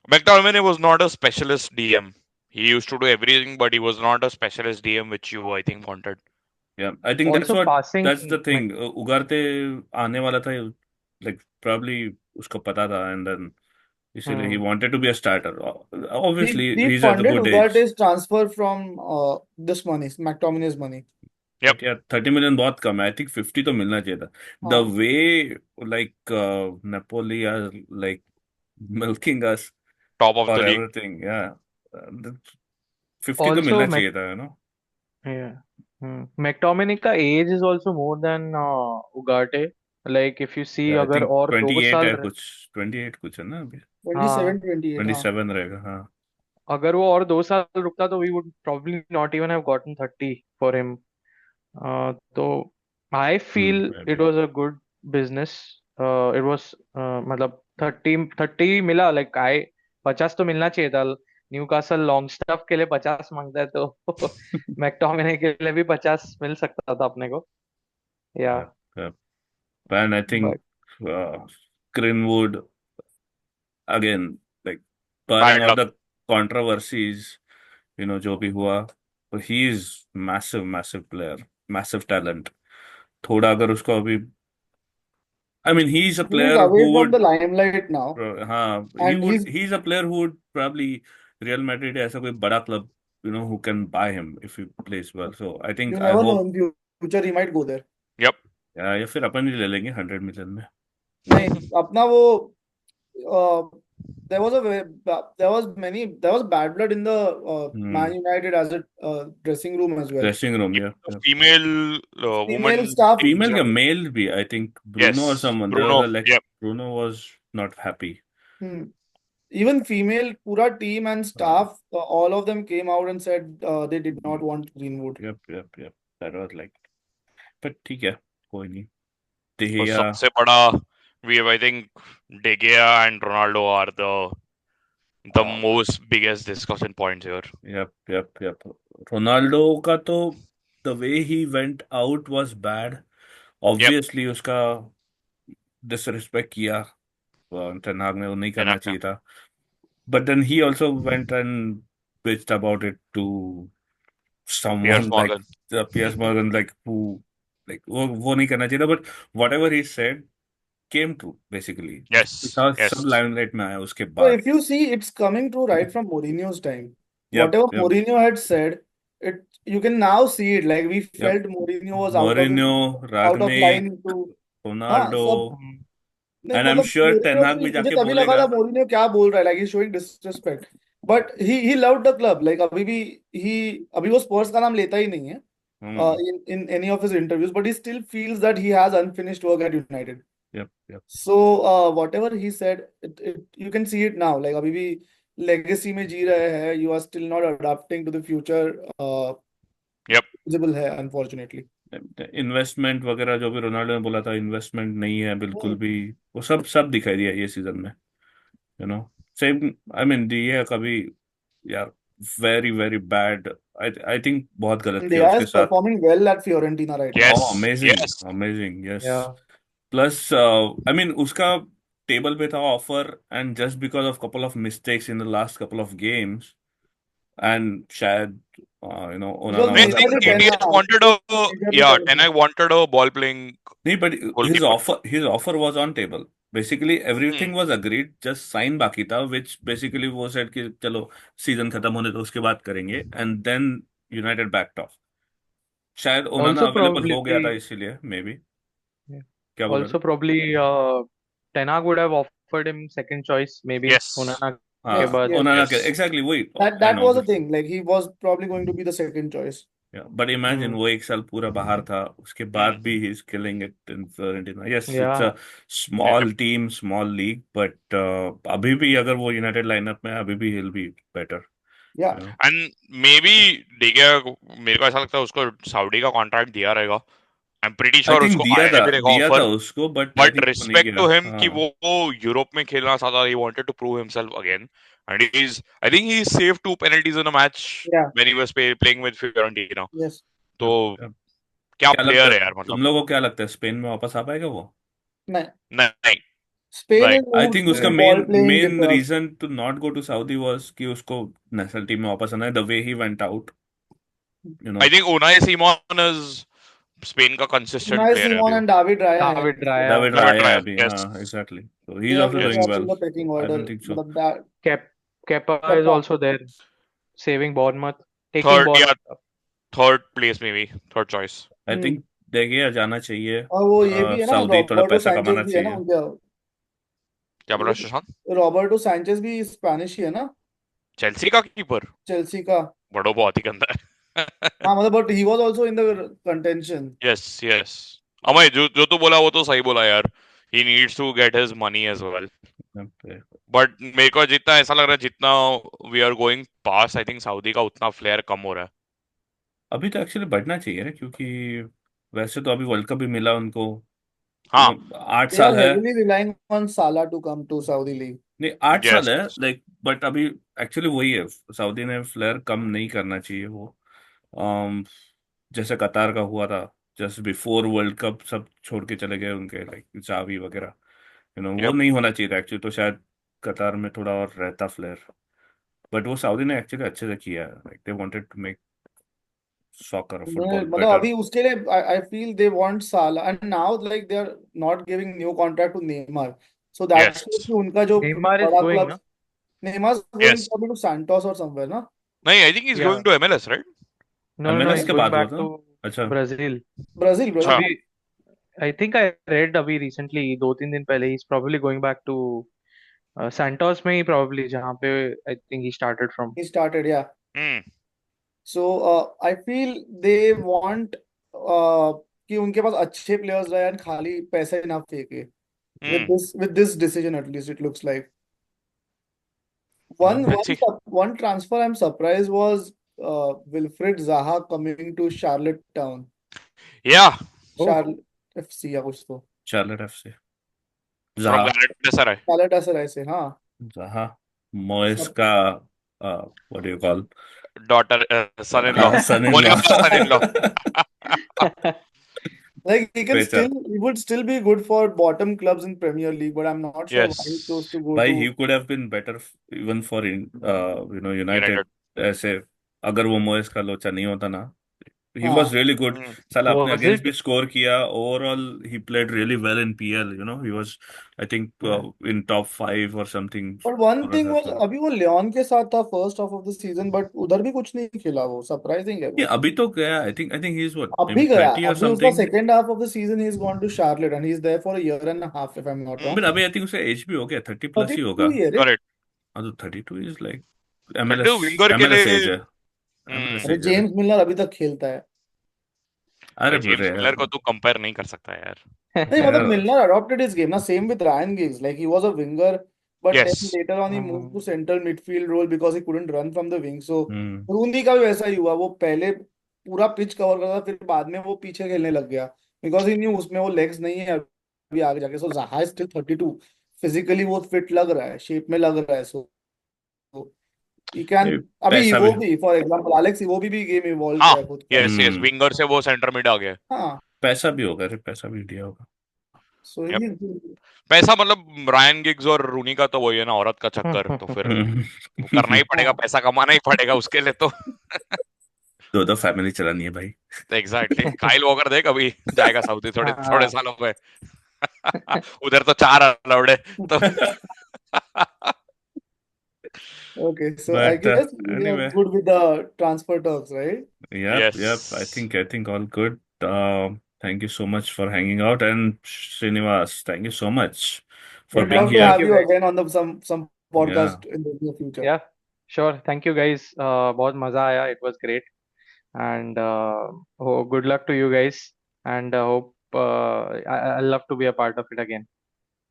McTominay was not a specialist DM. He used to do everything, but he was not a specialist DM, which you, I think, wanted. Yeah, I think Also passing that's the thing. Ugarte आने वाला था like probably उसको पता था, and then इसीलिए he Hmm. wanted to be a starter. Obviously, He he's at a funded good age. Ugarte's transfer from this money, McTominay's money. Yep. But yeah, 30 million बहुत कम है. I think 50 तो मिलना चाहिए था. The हाँ, way like Napoli are like milking us Top of for the league. everything, yeah. The 50 तो Also, मिलना चाहिए था, you know. yeah. McTominay का age is also more than Ugarte. Like if you see, Yeah, I अगर think और 28 साल है कुछ, 28 कुछ है ना अभी. 27, हाँ 28, हाँ. 27 रहेगा, हाँ. अगर वो और 2 साल रुकता तो we would probably not even have gotten 30 for him. तो I feel it Maybe. was a good business. It was मतलब 30 मिला, like I 50 तो मिलना चाहिए था. न्यूकासल लॉन्ग स्टफ के लिए 50 मांगता है तो मैकटोमिने के लिए भी 50 मिल सकता था अपने को. Yeah, या yeah. And I think but uh, Greenwood again, like barring Bad all luck. the controversies, you know, जो भी हुआ, but he is massive player, massive talent. थोड़ा अगर उसको अभी, I mean, he's a He's player away who from the would, limelight now, हाँ, and he's a player who would probably Real Madrid ऐसा कोई बड़ा club, you know, who can buy him if he plays well. So I think you I never know hope, in future he might go there. Yep. या फिर अपन ही ले लेंगे 100 million में. नहीं, अपना वो uh, there was bad blood in the Man United as a dressing room as well. Dressing room, yeah. Female Female woman. staff, Female या male भी, I think Bruno or Yes. someone. There was Bruno. a like Yep. Bruno was not happy. hmm, even female पूरा team and staff, all of them came out and said they did not want Greenwood. Yep. That was like, but ठीक है, कोई नहीं. De तो Gea, सबसे बड़ा, we have, I think, De Gea and Ronaldo are the uh, most biggest discussion points here. yep. Ronaldo का तो the way he went out was bad. Yep. Obviously उसका disrespect किया. Ten Hag ने वो नहीं करना Tenak. चाहिए था. But then he also went and bitched about it to Piers someone like Morgan. Piers Morgan, like who, like वो नहीं करना चाहिए था, but whatever he said came true basically. Yes. Because सब Yes. limelight में आया उसके So बाद. if you see, it's coming true right from Mourinho's time. Yep, Whatever yep, Mourinho had said, it you can now see it. Like we yep. felt Mourinho was Mourinho, out of Ragnick, line to हाँ सब Ronaldo, नहीं and I'm मतलब sure Ten Mourinho Hag भी भी मुझे जाके तभी लगा बोलेगा. था Mourinho क्या बोल रहा है, like he's showing disrespect, but he loved the club. Like अभी भी अभी वो स्पर्स का नाम लेता ही नहीं है Hmm. in any of his interviews, but he still feels that he has unfinished work at United. Yep. So whatever he said, you can see it now. Like अभी भी legacy में जी रहे हैं. You are still not adapting to the future. Yep. Visible है unfortunately. Investment वगैरह जो भी Ronaldo ने बोला था, इन्वेस्टमेंट नहीं है बिल्कुल Hmm. भी. वो सब दिखाई दिया ये सीजन में, you know. Same, I mean ये कभी, यार, वेरी बैड. आई थिंक बहुत गलत किया Diaz उसके is साथ. performing well at Fiorentina right now. Oh, Yes. Yes. amazing, yes. या Plus, I mean, उसका टेबल पे था offer, and just because of couple of mistakes in the last couple of games, and शायद you know It was Onana I was think majorly Ten expected. ATS Hag. wanted Majorly Ten Hag. Tenag wanted a ball playing नहीं, but goalkeeper. his offer was on table. Basically, Hmm. everything was agreed. Just sign बाकी था, which basically वो said कि चलो season खत्म होने तो उसके बाद करेंगे. And then United backed off. शायद ओनाना also अवेलेबल probably हो गया था इसीलिए, मे बी. क्या बोल रहे also probably Ten Hag would have offered him second choice maybe Yes. Onana हो? के Yes, हाँ, बाद. yes. ओनाना के Yes. exactly वही. That And was the obviously, thing. Like he was probably going to be the second choice. yeah. But imagine वो एक साल पूरा बाहर था, उसके बाद Hmm. भी he is killing it in Fiorentina. Yes, it's Yeah. a small team, small league, but अभी भी अगर वो United lineup में है, अभी भी he'll be better. Yeah. You know? And maybe De Gea, मेरे को ऐसा लगता है उसको सऊदी का कॉन्ट्रैक्ट दिया रहेगा. I'm pretty I sure think उसको आया भी रहेगा दिया था ऑफर. उसको, but I But think वो नहीं respect गया. to him कि हाँ. वो यूरोप में खेलना चाहता. He wanted to prove himself again, and I think he saved 2 penalties in a match Yeah. when he was playing with Fiorentina. Yes. तो अब क्या क्या लगता प्लेयर है, है यार, तुम मतलब. लोगों को क्या लगता है, स्पेन में वापस आ पाएगा वो? नहीं. नहीं. Spain Like, is I moved think to उसका the main ball playing main reason to not go to Saudi was कि उसको नेशनल टीम में वापस आना है. The way he went out, you know. I think Unai Simon is Spain का consistent Unai player है Simon अभी वो। and David Raya है David उनके। Raya, David David Raya Raya, अभी, yes, हाँ, exactly. So They he's are also very doing up well. in the pecking I order. don't think so. मतलब that Kepa is Kepa. also there, saving Bournemouth, taking third या Bournemouth up. Third place में भी, third choice. I think देखिए जाना चाहिए। और वो ये भी है ना, सऊदी थोड़ा रॉबर्टो पैसा सैंचेज कमाना भी है ना चाहिए। उनका। क्या बोला शशांक? रॉबर्टो सैंचेज भी स्पेनिश ही है ना, चेल्सी का कीपर चेल्सी का। बड़ो बहुत ही गंदा है। हाँ मतलब but he was also in the contention. Yes yes, Amay जो जो तू बोला वो तो सही बोला यार। He needs to get his money as well, but मेरे को जितना ऐसा लग रहा है, जितना we are going pass, I think Saudi का उतना फ्लेयर कम हो रहा है। अभी तो एक्चुअली बढ़ना चाहिए ना, क्योंकि वैसे तो अभी वर्ल्ड कप भी मिला उनको, हाँ, 8 They are साल है। heavily relying on Salah to come to Saudi League. नहीं, 8 साल यस, है, लाइक, बट अभी एक्चुअली वही है, सऊदी ने फ्लेयर कम नहीं करना चाहिए वो। um, जैसे कतार का हुआ था, जस्ट बिफोर वर्ल्ड कप सब छोड़ के चले गए उनके, लाइक जावी वगैरह, वो यप, नहीं होना चाहिए था एक्चुअली, तो शायद कतार में थोड़ा और रहता फ्लेयर। बट वो सऊदी ने एक्चुअली अच्छे से किया, like they wanted to make soccer football मतलब बेटर। अभी उसके लिए I feel they want Salah and now like they are not giving new contract to Neymar. So that yes, shows कि उनका जो Neymar is बड़ा going, club, na? Neymar is going yes. probably to Santos or somewhere ना। नहीं, I think he is Yeah. Going to MLS, right? No, no, no. MLS He's के going बाद हुआ back था। to अच्छा। Brazil. Brazil. अच्छा, अभी I think I read अभी recently 2-3 दिन पहले he's probably going back to Santos में ही probably जहाँ पे I think he started from. He started, yeah. Hmm, So I feel they want कि उनके पास अच्छे प्लेयर्स रहे and खाली पैसे ना फेंके। हम्म, With this decision at least it looks like let's see. one transfer I'm surprised was Wilfred Zaha coming to Charlotte Town, या, Oh, Charlotte FC या कुछ तो, चार्लट एफसी। फ्रॉम जहा। गैलेटासराय। Charlotte ऐसे ऐसे हाँ जहा मोइस सब। का what do you call, daughter, son in law, son in होने लॉ। वाला सन इन लॉ। Like बेचा। he would still be good for bottom clubs in Premier League, but I'm not sure why he chose yes, to go भाई to he could have been better even for United. United. ऐसे अगर वो moist का लोचा नहीं होता ना, ही हाँ वॉज रियली गुड। साला अपने was अगेंस्ट भी it? स्कोर किया, overall he played really well in PL, he was I think Yeah. In top 5 और something. but one thing was अभी वो लियोन के साथ था first half of the season, but उधर भी कुछ नहीं खेला वो, सरप्राइजिंग है ये वो। अभी तो गया, I think he is what maybe अभी गया, 30 और अभी उसका something. Second half of the season he is gone to Charlotte and he is there for a year and half if I am not but wrong. अभी I think उसे as भी हो गया, 30 प्लस ही होगा। 32 ईयर है। Correct. हाँ तो 32 is like thirty MLS, winger के एमएलएस लिए। एज है, एमएलएस अरे एज है रे। जेम्स मिलर अभी तक खेलता है। अरे भाई जेम्स रे मिलर को तू कंपेयर नहीं कर सकता यार। नहीं मतलब यार। मिलनर adopted his game ना, same with Ryan Giggs, like he was a winger but yes, then later on he moved to Um, central midfield role because he couldn't run from the wing. So हम्म। रूनी का भी वैसा ही हुआ, वो पहले पूरा pitch cover करता था, फिर बाद में वो पीछे खेलने लग गया बिकॉज ही न्यू उसमें वो लेग्स नहीं है अभी आगे जाके। सो ज़ाहा स्टिल 32, फिजिकली वो फिट लग रहा है, शेप में लग रहा है। सो ही कैन। ये अभी पैसा वो भी। भी फॉर एग्जांपल एलेक्स वो भी गेम इवॉल्व हाँ, किया है खुद का। यस यस, हम्म। विंगर से वो सेंटर मिड आ गया। हाँ पैसा भी होगा रे, पैसा भी दिया होगा। सो यप, ही पैसा मतलब रायन गिग्स और रूनी का तो वही है ना, औरत का चक्कर, तो फिर वो करना ही पड़ेगा, हाँ पैसा कमाना ही पड़ेगा उसके लिए तो। दो दो फैमिली चलानी है भाई। एग्जैक्टली, काइल वॉकर देख अभी जाएगा सऊदी थोड़े थोड़े हाँ. सालों में। उधर तो 4 अलाउड है तो। Okay, so I But guess we are anyway, good with the transfer talks, right? yep. I think all good. Thank you so much for hanging out, and Srinivas, thank you so much for Would being love to here. Thank have you you guys. again on the some Yeah, podcast in the near future. Yeah, sure. Thank you guys. बहुत मजा आया. It was great. And oh, good luck to you guys. And hope I love to be a part of it again.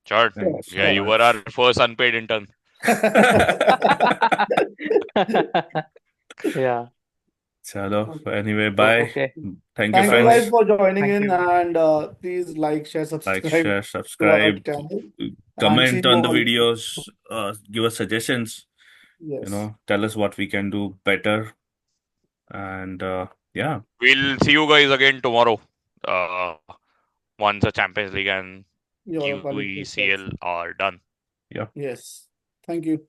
Sure. thank you Yeah, so you were our much. first unpaid intern. Yeah. Chalo. Anyway, bye. Okay. Thank you, Thank you Bye bye. guys friends. for joining Thank in you. and please like, share, Like, subscribe share, to our subscribe, channel and see comment you on the all. videos. Give us suggestions. Yes. Tell us what we can do better. And yeah, We'll see you guys again tomorrow. Uh, once the Champions League and Europa League results. QECL are done. yeah. Yes. Thank you.